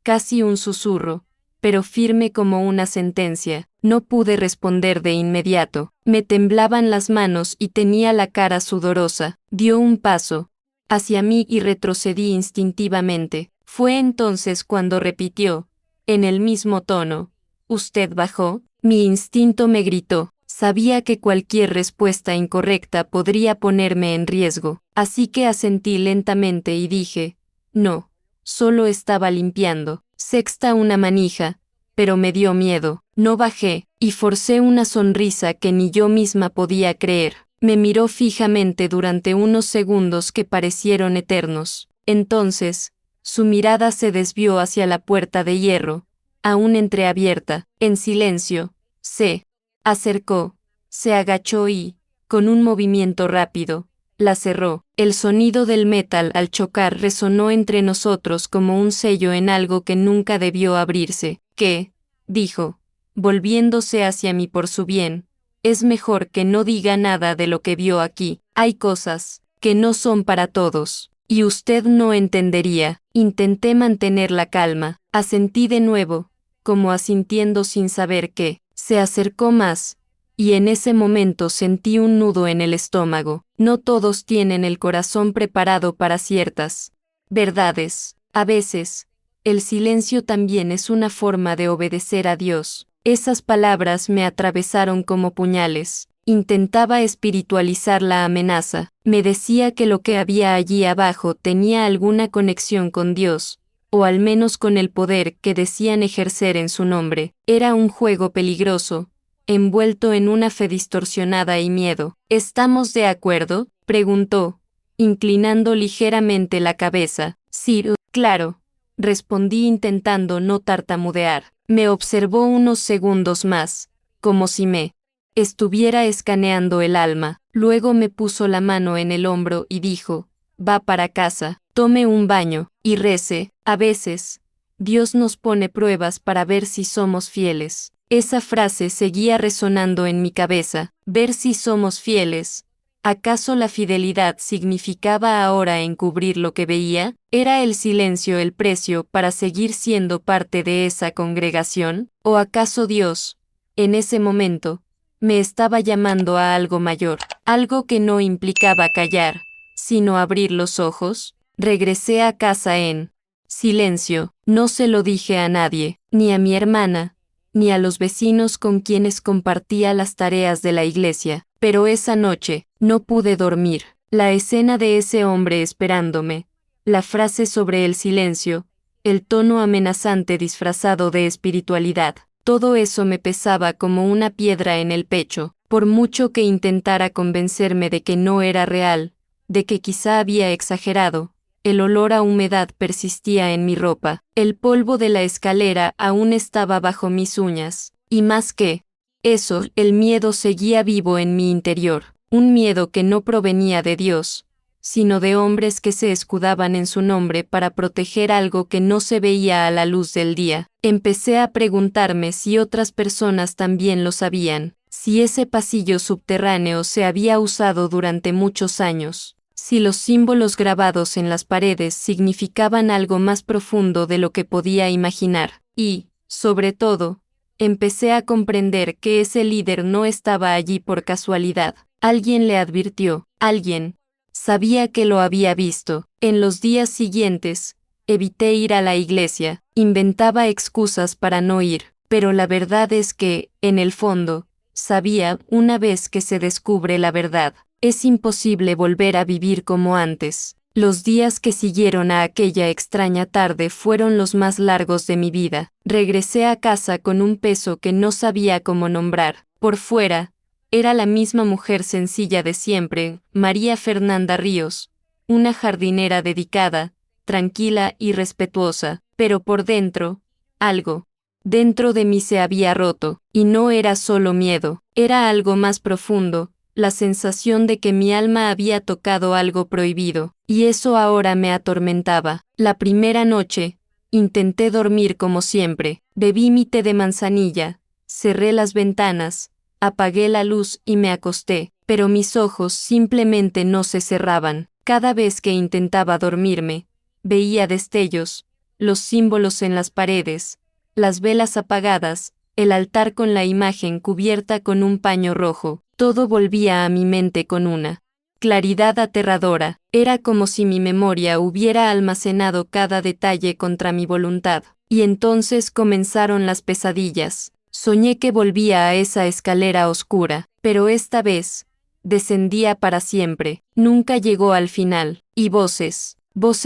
casi un susurro, pero firme como una sentencia. No pude responder de inmediato. Me temblaban las manos y tenía la cara sudorosa. Dio un paso hacia mí y retrocedí instintivamente. Fue entonces cuando repitió, en el mismo tono, ¿usted bajó? Mi instinto me gritó. Sabía que cualquier respuesta incorrecta podría ponerme en riesgo, así que asentí lentamente y dije, no, solo estaba limpiando. Sexta una manija, pero me dio miedo. No bajé, y forcé una sonrisa que ni yo misma podía creer. Me miró fijamente durante unos segundos que parecieron eternos. Entonces, su mirada se desvió hacia la puerta de hierro, aún entreabierta. En silencio, se acercó, se agachó y, con un movimiento rápido, la cerró. El sonido del metal al chocar resonó entre nosotros como un sello en algo que nunca debió abrirse. ¿Qué?, dijo, volviéndose hacia mí por su bien. Es mejor que no diga nada de lo que vio aquí. Hay cosas que no son para todos, y usted no entendería. Intenté mantener la calma. Asentí de nuevo, como asintiendo sin saber qué. Se acercó más, y en ese momento sentí un nudo en el estómago. No todos tienen el corazón preparado para ciertas verdades. A veces, el silencio también es una forma de obedecer a Dios. Esas palabras me atravesaron como puñales. Intentaba espiritualizar la amenaza. Me decía que lo que había allí abajo tenía alguna conexión con Dios, o al menos con el poder que decían ejercer en su nombre. Era un juego peligroso, envuelto en una fe distorsionada y miedo. ¿Estamos de acuerdo?, preguntó, inclinando ligeramente la cabeza. Sí, claro, respondí intentando no tartamudear. Me observó unos segundos más, como si me estuviera escaneando el alma. Luego me puso la mano en el hombro y dijo: va para casa, tome un baño, y rece. A veces, Dios nos pone pruebas para ver si somos fieles. Esa frase seguía resonando en mi cabeza. Ver si somos fieles. ¿Acaso la fidelidad significaba ahora encubrir lo que veía? ¿Era el silencio el precio para seguir siendo parte de esa congregación? ¿O acaso Dios, en ese momento, me estaba llamando a algo mayor, algo que no implicaba callar, sino abrir los ojos? Regresé a casa en silencio. No se lo dije a nadie, ni a mi hermana, ni a los vecinos con quienes compartía las tareas de la iglesia, pero esa noche no pude dormir. La escena de ese hombre esperándome, la frase sobre el silencio, el tono amenazante disfrazado de espiritualidad, todo eso me pesaba como una piedra en el pecho. Por mucho que intentara convencerme de que no era real, de que quizá había exagerado, el olor a humedad persistía en mi ropa, el polvo de la escalera aún estaba bajo mis uñas, y más que eso, el miedo seguía vivo en mi interior, un miedo que no provenía de Dios, sino de hombres que se escudaban en su nombre para proteger algo que no se veía a la luz del día. Empecé a preguntarme si otras personas también lo sabían, si ese pasillo subterráneo se había usado durante muchos años, si los símbolos grabados en las paredes significaban algo más profundo de lo que podía imaginar, y, sobre todo, empecé a comprender que ese líder no estaba allí por casualidad. Alguien le advirtió, alguien sabía que lo había visto. En los días siguientes, evité ir a la iglesia, inventaba excusas para no ir, pero la verdad es que, en el fondo, sabía, una vez que se descubre la verdad, es imposible volver a vivir como antes. Los días que siguieron a aquella extraña tarde fueron los más largos de mi vida. Regresé a casa con un peso que no sabía cómo nombrar. Por fuera, era la misma mujer sencilla de siempre, María Fernanda Ríos, una jardinera dedicada, tranquila y respetuosa, pero por dentro, algo dentro de mí se había roto, y no era solo miedo, era algo más profundo, la sensación de que mi alma había tocado algo prohibido, y eso ahora me atormentaba. La primera noche, intenté dormir como siempre, bebí mi té de manzanilla, cerré las ventanas, apagué la luz y me acosté, pero mis ojos simplemente no se cerraban. Cada vez que intentaba dormirme, veía destellos, los símbolos en las paredes, las velas apagadas, el altar con la imagen cubierta con un paño rojo. Todo volvía a mi mente con una claridad aterradora. Era como si mi memoria hubiera almacenado cada detalle contra mi voluntad. Y entonces comenzaron las pesadillas. Soñé que volvía a esa escalera oscura, pero esta vez descendía para siempre. Nunca llegó al final. Y voces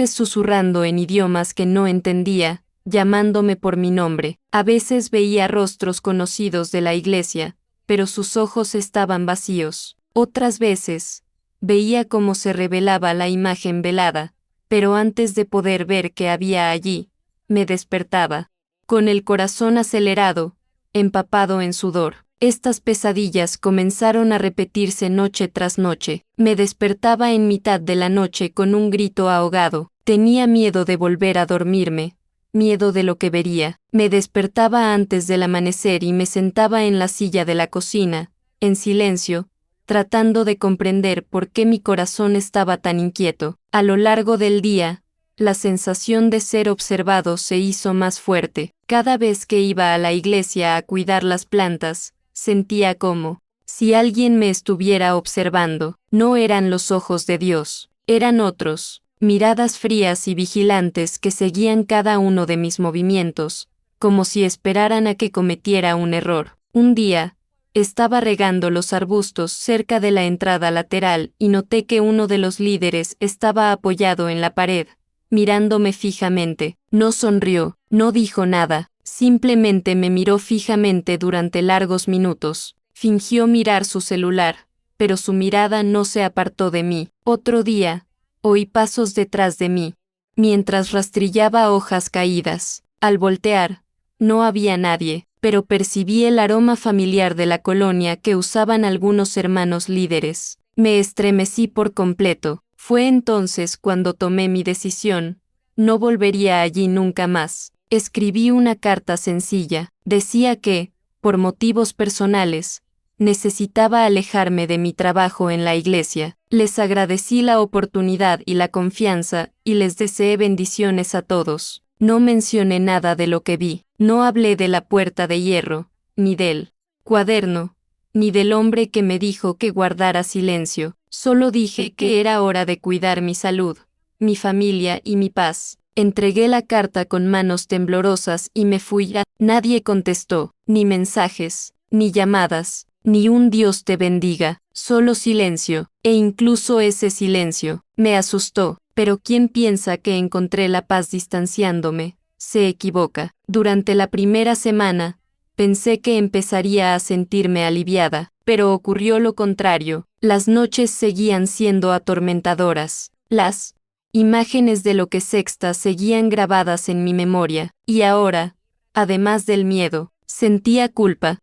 susurrando en idiomas que no entendía, llamándome por mi nombre. A veces veía rostros conocidos de la iglesia, pero sus ojos estaban vacíos. Otras veces, veía cómo se revelaba la imagen velada, pero antes de poder ver qué había allí, me despertaba, con el corazón acelerado, empapado en sudor. Estas pesadillas comenzaron a repetirse noche tras noche. Me despertaba en mitad de la noche con un grito ahogado. Tenía miedo de volver a dormirme, miedo de lo que vería. Me despertaba antes del amanecer y me sentaba en la silla de la cocina, en silencio, tratando de comprender por qué mi corazón estaba tan inquieto. A lo largo del día, la sensación de ser observado se hizo más fuerte. Cada vez que iba a la iglesia a cuidar las plantas, sentía como si alguien me estuviera observando. No eran los ojos de Dios, eran otros, miradas frías y vigilantes que seguían cada uno de mis movimientos, como si esperaran a que cometiera un error. Un día, estaba regando los arbustos cerca de la entrada lateral y noté que uno de los líderes estaba apoyado en la pared, mirándome fijamente. No sonrió, no dijo nada, Simplemente me miró fijamente durante largos minutos. Fingió mirar su celular, pero su mirada no se apartó de mí. Otro día, oí pasos detrás de mí, mientras rastrillaba hojas caídas. Al voltear, no había nadie, pero percibí el aroma familiar de la colonia que usaban algunos hermanos líderes. Me estremecí por completo. Fue entonces cuando tomé mi decisión. No volvería allí nunca más. Escribí una carta sencilla. Decía que, por motivos personales, necesitaba alejarme de mi trabajo en la iglesia. Les agradecí la oportunidad y la confianza, y les deseé bendiciones a todos. No mencioné nada de lo que vi. No hablé de la puerta de hierro, ni del cuaderno, ni del hombre que me dijo que guardara silencio. Solo dije que era hora de cuidar mi salud, mi familia y mi paz. Entregué la carta con manos temblorosas y me fui. Nadie contestó, ni mensajes, ni llamadas, ni un Dios te bendiga, solo silencio, e incluso ese silencio me asustó. Pero ¿quién piensa que encontré la paz distanciándome? Se equivoca. Durante la primera semana, pensé que empezaría a sentirme aliviada, pero ocurrió lo contrario. Las noches seguían siendo atormentadoras. Las imágenes de lo que sexta seguían grabadas en mi memoria, y ahora, además del miedo, sentía culpa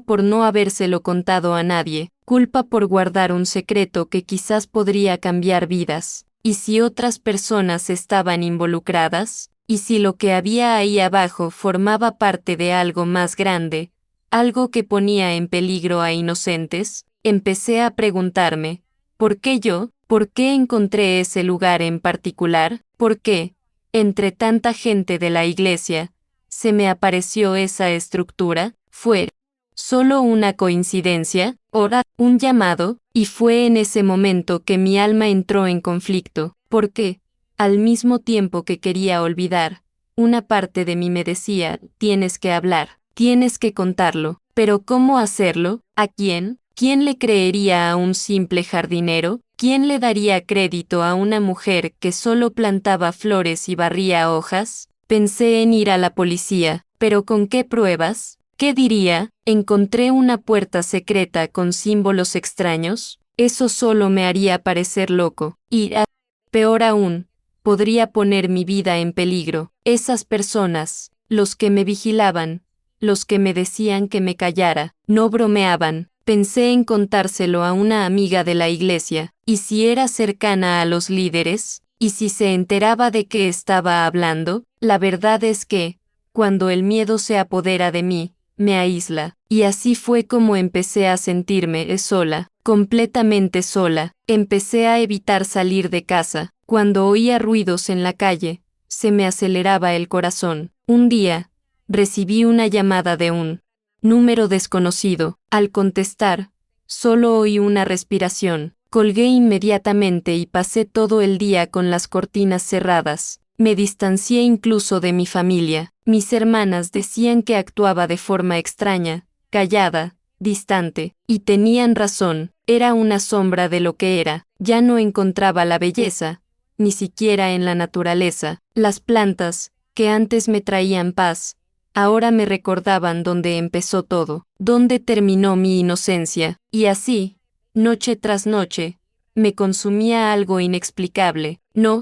por no habérselo contado a nadie, culpa por guardar un secreto que quizás podría cambiar vidas. ¿Y si otras personas estaban involucradas? ¿Y si lo que había ahí abajo formaba parte de algo más grande, algo que ponía en peligro a inocentes? Empecé a preguntarme, ¿por qué yo? ¿Por qué encontré ese lugar en particular? ¿Por qué, entre tanta gente de la iglesia, se me apareció esa estructura? ¿Fue solo una coincidencia? ¿Ora un llamado? Y fue en ese momento que mi alma entró en conflicto, porque, al mismo tiempo que quería olvidar, una parte de mí me decía, tienes que hablar, tienes que contarlo, pero ¿cómo hacerlo? ¿A quién? ¿Quién le creería a un simple jardinero? ¿Quién le daría crédito a una mujer que solo plantaba flores y barría hojas? Pensé en ir a la policía, pero ¿con qué pruebas? ¿Qué diría? ¿Encontré una puerta secreta con símbolos extraños? Eso solo me haría parecer loco. Y, peor aún, podría poner mi vida en peligro. Esas personas, los que me vigilaban, los que me decían que me callara, no bromeaban. Pensé en contárselo a una amiga de la iglesia. ¿Y si era cercana a los líderes? ¿Y si se enteraba de qué estaba hablando? La verdad es que, cuando el miedo se apodera de mí, me aísla. Y así fue como empecé a sentirme sola, completamente sola. Empecé a evitar salir de casa. Cuando oía ruidos en la calle, se me aceleraba el corazón. Un día, recibí una llamada de un número desconocido. Al contestar, solo oí una respiración. Colgué inmediatamente y pasé todo el día con las cortinas cerradas. Me distancié incluso de mi familia. Mis hermanas decían que actuaba de forma extraña, callada, distante, y tenían razón. Era una sombra de lo que era. Ya no encontraba la belleza, ni siquiera en la naturaleza. Las plantas, que antes me traían paz, ahora me recordaban dónde empezó todo, dónde terminó mi inocencia, y así, noche tras noche, me consumía algo inexplicable. No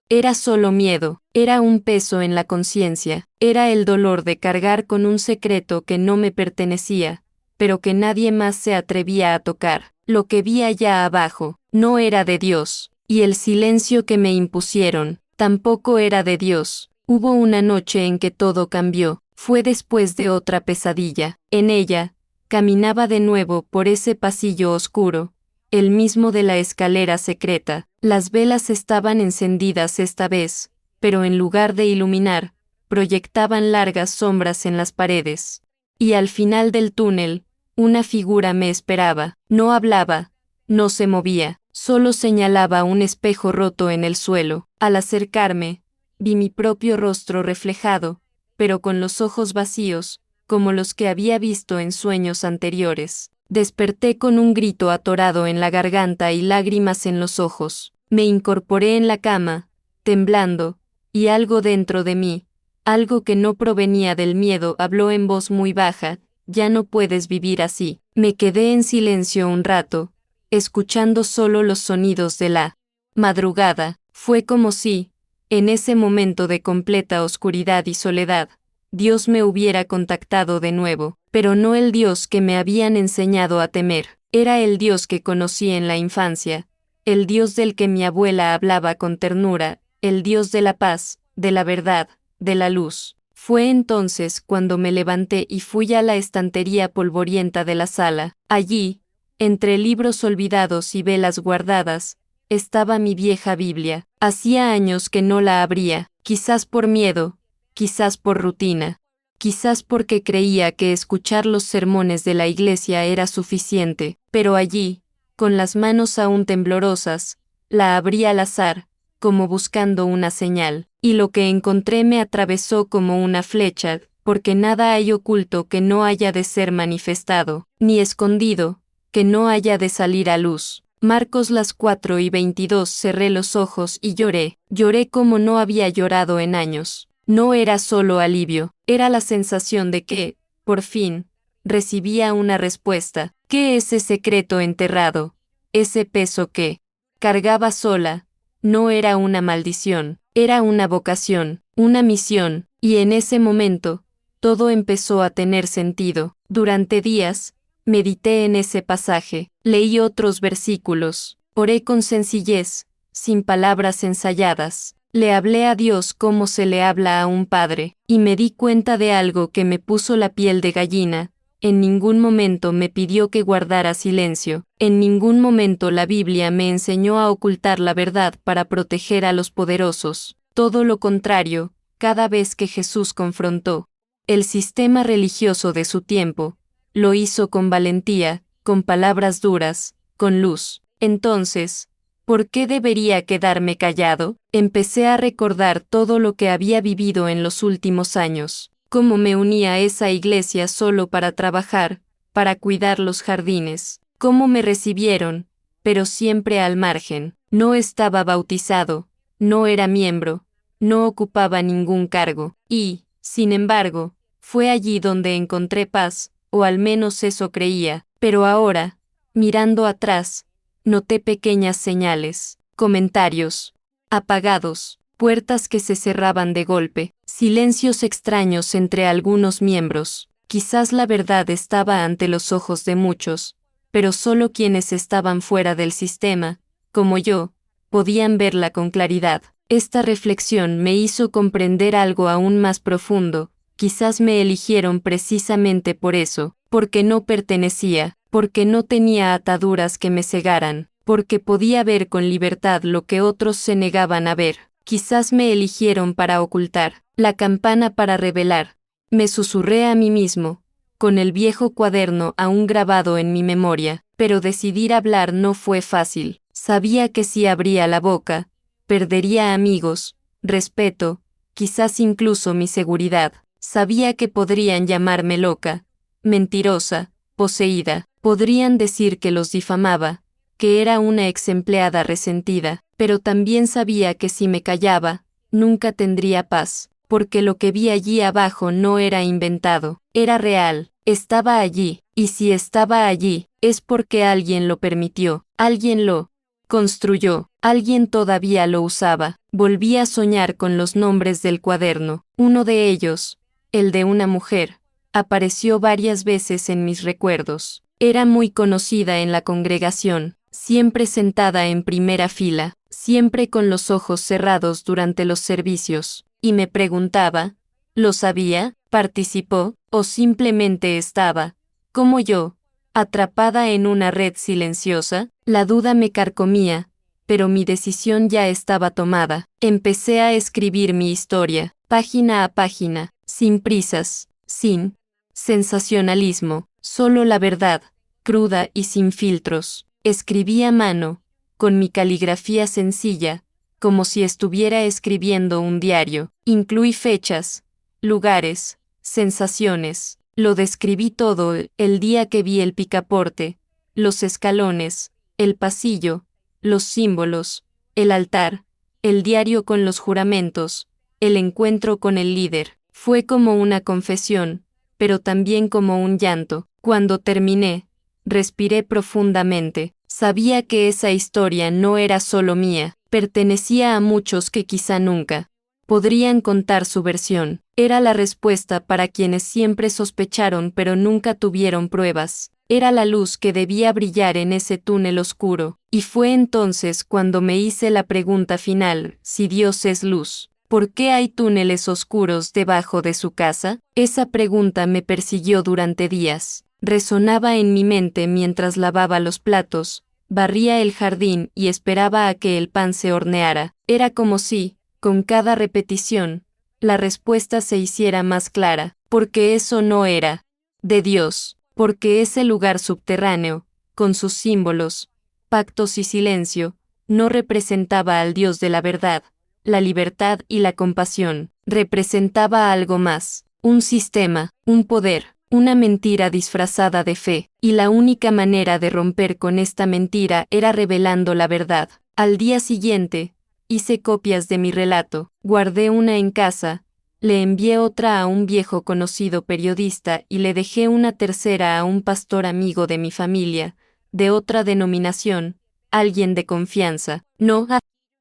era solo miedo, era un peso en la conciencia, era el dolor de cargar con un secreto que no me pertenecía, pero que nadie más se atrevía a tocar. Lo que vi allá abajo no era de Dios, y el silencio que me impusieron tampoco era de Dios. Hubo una noche en que todo cambió. Fue después de otra pesadilla. En ella, caminaba de nuevo por ese pasillo oscuro, el mismo de la escalera secreta. Las velas estaban encendidas esta vez, pero en lugar de iluminar, proyectaban largas sombras en las paredes. Y al final del túnel, una figura me esperaba. No hablaba, no se movía, solo señalaba un espejo roto en el suelo. Al acercarme, vi mi propio rostro reflejado, pero con los ojos vacíos, como los que había visto en sueños anteriores. Desperté con un grito atorado en la garganta y lágrimas en los ojos. Me incorporé en la cama, temblando, y algo dentro de mí, Algo que no provenía del miedo habló en voz muy baja: ya no puedes vivir así. Me quedé en silencio un rato, escuchando solo los sonidos de la madrugada. Fue como si, en ese momento de completa oscuridad y soledad, Dios me hubiera contactado de nuevo, pero no el Dios que me habían enseñado a temer. Era el Dios que conocí en la infancia, el Dios del que mi abuela hablaba con ternura, el Dios de la paz, de la verdad, de la luz. Fue entonces cuando me levanté y fui a la estantería polvorienta de la sala. Allí, entre libros olvidados y velas guardadas, estaba mi vieja Biblia. Hacía años que no la abría, quizás por miedo, quizás por rutina, quizás porque creía que escuchar los sermones de la iglesia era suficiente, pero allí, con las manos aún temblorosas, la abrí al azar, como buscando una señal, y lo que encontré me atravesó como una flecha, porque nada hay oculto que no haya de ser manifestado, ni escondido, que no haya de salir a luz. Marcos las 4:22. Cerré los ojos y lloré como no había llorado en años. No era solo alivio, era la sensación de que, por fin, recibía una respuesta. ¿Qué ese secreto enterrado? Ese peso que cargaba sola, no era una maldición, era una vocación, una misión, y en ese momento, todo empezó a tener sentido. Durante días, medité en ese pasaje, leí otros versículos, oré con sencillez, sin palabras ensayadas. Le hablé a Dios como se le habla a un padre, y me di cuenta de algo que me puso la piel de gallina. En ningún momento me pidió que guardara silencio, en ningún momento la Biblia me enseñó a ocultar la verdad para proteger a los poderosos. Todo lo contrario, cada vez que Jesús confrontó el sistema religioso de su tiempo, lo hizo con valentía, con palabras duras, con luz. Entonces, ¿por qué debería quedarme callado? Empecé a recordar todo lo que había vivido en los últimos años, cómo me unía a esa iglesia solo para trabajar, para cuidar los jardines, cómo me recibieron, pero siempre al margen. No estaba bautizado, no era miembro, no ocupaba ningún cargo, y, sin embargo, fue allí donde encontré paz, o al menos eso creía. Pero ahora, mirando atrás, noté pequeñas señales, comentarios apagados, puertas que se cerraban de golpe, silencios extraños entre algunos miembros. Quizás la verdad estaba ante los ojos de muchos, pero solo quienes estaban fuera del sistema, como yo, podían verla con claridad. Esta reflexión me hizo comprender algo aún más profundo. Quizás me eligieron precisamente por eso, porque no pertenecía, porque no tenía ataduras que me cegaran, porque podía ver con libertad lo que otros se negaban a ver. Quizás me eligieron para ocultar, la campana para revelar. Me susurré a mí mismo, con el viejo cuaderno aún grabado en mi memoria, pero decidir hablar no fue fácil. Sabía que si abría la boca, perdería amigos, respeto, quizás incluso mi seguridad. Sabía que podrían llamarme loca, mentirosa, poseída, podrían decir que los difamaba, que era una ex empleada resentida, pero también sabía que si me callaba, nunca tendría paz, porque lo que vi allí abajo no era inventado, era real, estaba allí, y si estaba allí, es porque alguien lo permitió, alguien lo construyó, alguien todavía lo usaba. Volví a soñar con los nombres del cuaderno. Uno de ellos, el de una mujer, apareció varias veces en mis recuerdos. Era muy conocida en la congregación, siempre sentada en primera fila, siempre con los ojos cerrados durante los servicios, y me preguntaba, ¿lo sabía? ¿Participó? ¿O simplemente estaba, como yo, atrapada en una red silenciosa? La duda me carcomía, pero mi decisión ya estaba tomada. Empecé a escribir mi historia, página a página, sin prisas, sin sensacionalismo, solo la verdad, cruda y sin filtros. Escribí a mano, con mi caligrafía sencilla, como si estuviera escribiendo un diario. Incluí fechas, lugares, sensaciones. Lo describí todo: el día que vi el picaporte, los escalones, el pasillo, los símbolos, el altar, el diario con los juramentos, el encuentro con el líder. Fue como una confesión, pero también como un llanto. Cuando terminé, respiré profundamente. Sabía que esa historia no era solo mía, pertenecía a muchos que quizá nunca podrían contar su versión. Era la respuesta para quienes siempre sospecharon pero nunca tuvieron pruebas. Era la luz que debía brillar en ese túnel oscuro, y fue entonces cuando me hice la pregunta final: si Dios es luz, ¿por qué hay túneles oscuros debajo de su casa? Esa pregunta me persiguió durante días. Resonaba en mi mente mientras lavaba los platos, barría el jardín y esperaba a que el pan se horneara. Era como si, con cada repetición, la respuesta se hiciera más clara, porque eso no era de Dios, porque ese lugar subterráneo, con sus símbolos, pactos y silencio, no representaba al Dios de la verdad, la libertad y la compasión. Representaba algo más, un sistema, un poder, una mentira disfrazada de fe, y la única manera de romper con esta mentira era revelando la verdad. Al día siguiente, hice copias de mi relato, guardé una en casa, le envié otra a un viejo conocido periodista y le dejé una tercera a un pastor amigo de mi familia, de otra denominación, alguien de confianza. No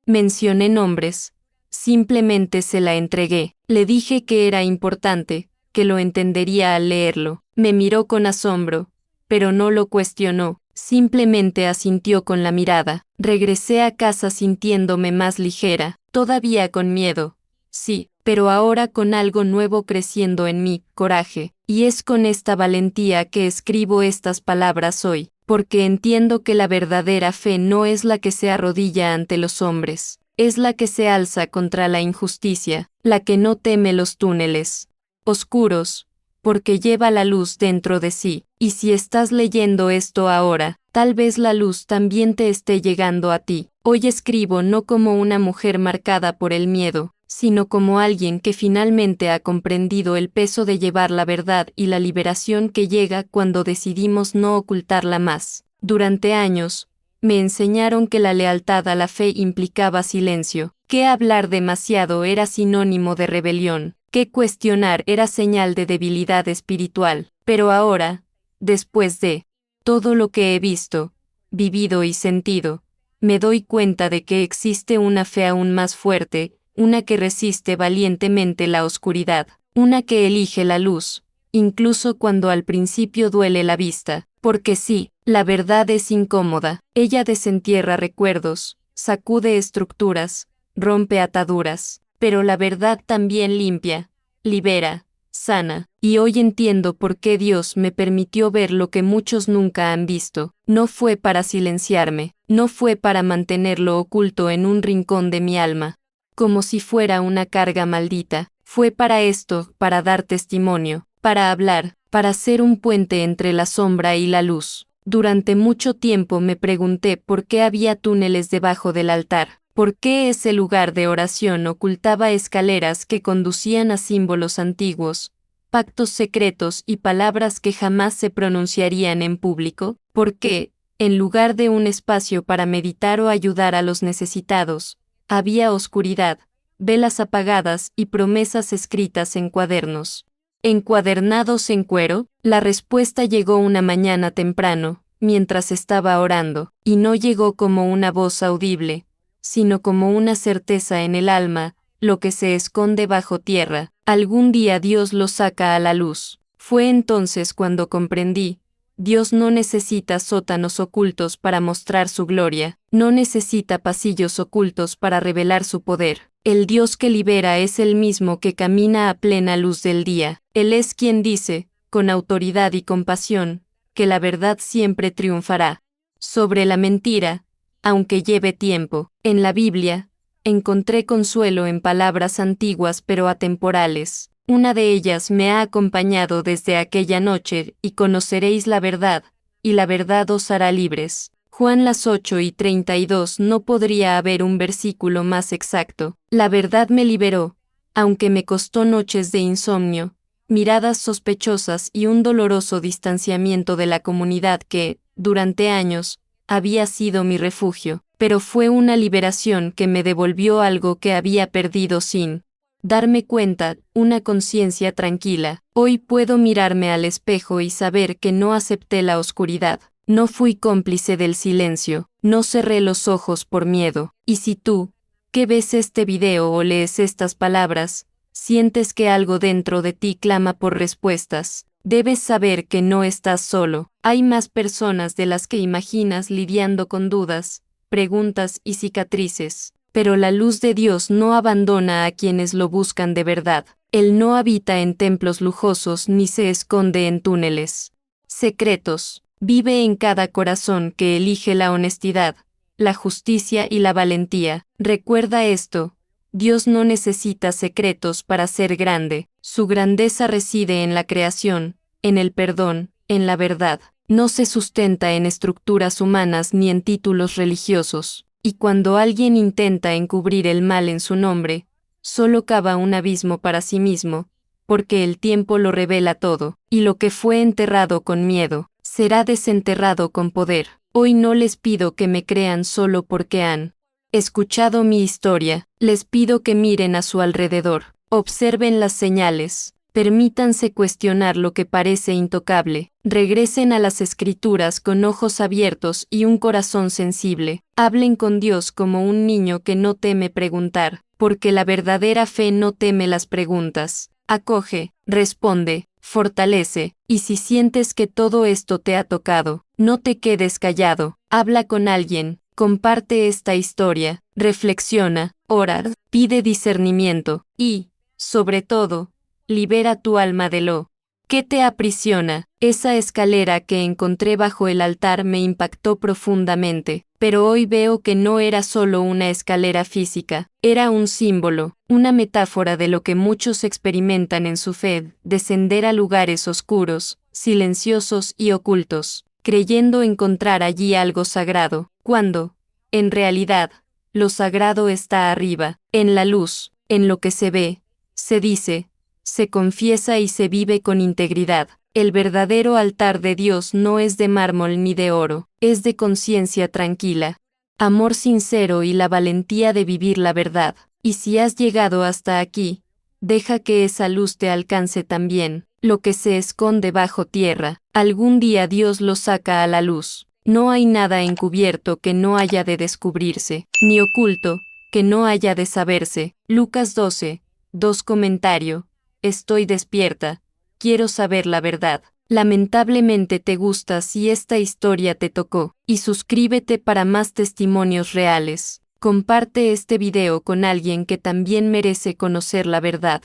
mencioné nombres, simplemente se la entregué. Le dije que era importante, que lo entendería al leerlo. Me miró con asombro, pero no lo cuestionó. Simplemente asintió con la mirada. Regresé a casa sintiéndome más ligera, todavía con miedo. Sí, pero ahora con algo nuevo creciendo en mí, coraje. Y es con esta valentía que escribo estas palabras hoy, porque entiendo que la verdadera fe no es la que se arrodilla ante los hombres, es la que se alza contra la injusticia, la que no teme los túneles oscuros, porque lleva la luz dentro de sí. Y si estás leyendo esto ahora, tal vez la luz también te esté llegando a ti. Hoy escribo no como una mujer marcada por el miedo, sino como alguien que finalmente ha comprendido el peso de llevar la verdad y la liberación que llega cuando decidimos no ocultarla más. Durante años, me enseñaron que la lealtad a la fe implicaba silencio, que hablar demasiado era sinónimo de rebelión, que cuestionar era señal de debilidad espiritual. Pero ahora, después de todo lo que he visto, vivido y sentido, me doy cuenta de que existe una fe aún más fuerte, una que resiste valientemente la oscuridad, una que elige la luz, incluso cuando al principio duele la vista, porque sí, la verdad es incómoda. Ella desentierra recuerdos, sacude estructuras, rompe ataduras, pero la verdad también limpia, libera, sana. Y hoy entiendo por qué Dios me permitió ver lo que muchos nunca han visto. No fue para silenciarme, no fue para mantenerlo oculto en un rincón de mi alma, como si fuera una carga maldita. Fue para esto, para dar testimonio, para hablar, para ser un puente entre la sombra y la luz. Durante mucho tiempo me pregunté por qué había túneles debajo del altar, por qué ese lugar de oración ocultaba escaleras que conducían a símbolos antiguos, pactos secretos y palabras que jamás se pronunciarían en público, por qué, en lugar de un espacio para meditar o ayudar a los necesitados, había oscuridad, velas apagadas y promesas escritas en cuadernos. ¿Encuadernados en cuero? La respuesta llegó una mañana temprano, mientras estaba orando, y no llegó como una voz audible, sino como una certeza en el alma: lo que se esconde bajo tierra, algún día Dios lo saca a la luz. Fue entonces cuando comprendí: Dios no necesita sótanos ocultos para mostrar su gloria, no necesita pasillos ocultos para revelar su poder. El Dios que libera es el mismo que camina a plena luz del día. Él es quien dice, con autoridad y compasión, que la verdad siempre triunfará sobre la mentira, aunque lleve tiempo. En la Biblia, encontré consuelo en palabras antiguas pero atemporales. Una de ellas me ha acompañado desde aquella noche: y conoceréis la verdad, y la verdad os hará libres. Juan las 8:32. No podría haber un versículo más exacto. La verdad me liberó, aunque me costó noches de insomnio, miradas sospechosas y un doloroso distanciamiento de la comunidad que, durante años, había sido mi refugio. Pero fue una liberación que me devolvió algo que había perdido sin darme cuenta, una conciencia tranquila. Hoy puedo mirarme al espejo y saber que no acepté la oscuridad. No fui cómplice del silencio, no cerré los ojos por miedo. Y si tú, que ves este video o lees estas palabras, sientes que algo dentro de ti clama por respuestas, debes saber que no estás solo. Hay más personas de las que imaginas lidiando con dudas, preguntas y cicatrices. Pero la luz de Dios no abandona a quienes lo buscan de verdad. Él no habita en templos lujosos ni se esconde en túneles secretos. Vive en cada corazón que elige la honestidad, la justicia y la valentía. Recuerda esto, Dios no necesita secretos para ser grande. Su grandeza reside en la creación, en el perdón, en la verdad. No se sustenta en estructuras humanas ni en títulos religiosos. Y cuando alguien intenta encubrir el mal en su nombre, solo cava un abismo para sí mismo, porque el tiempo lo revela todo, y lo que fue enterrado con miedo, será desenterrado con poder. Hoy no les pido que me crean solo porque han escuchado mi historia, les pido que miren a su alrededor, observen las señales, permítanse cuestionar lo que parece intocable, regresen a las escrituras con ojos abiertos y un corazón sensible, hablen con Dios como un niño que no teme preguntar, porque la verdadera fe no teme las preguntas, acoge, responde, fortalece, y si sientes que todo esto te ha tocado, no te quedes callado, habla con alguien, comparte esta historia, reflexiona, ora, pide discernimiento, y, sobre todo, libera tu alma de lo que te aprisiona. Esa escalera que encontré bajo el altar me impactó profundamente, pero hoy veo que no era solo una escalera física, era un símbolo, una metáfora de lo que muchos experimentan en su fe, descender a lugares oscuros, silenciosos y ocultos, creyendo encontrar allí algo sagrado, cuando, en realidad, lo sagrado está arriba, en la luz, en lo que se ve, se dice, se confiesa y se vive con integridad. El verdadero altar de Dios no es de mármol ni de oro, es de conciencia tranquila, amor sincero y la valentía de vivir la verdad. Y si has llegado hasta aquí, deja que esa luz te alcance también. Lo que se esconde bajo tierra, algún día Dios lo saca a la luz. No hay nada encubierto que no haya de descubrirse, ni oculto, que no haya de saberse. Lucas 12, 2 comentario. Estoy despierta, quiero saber la verdad. Lamentablemente te gusta si esta historia te tocó, y suscríbete para más testimonios reales. Comparte este video con alguien que también merece conocer la verdad.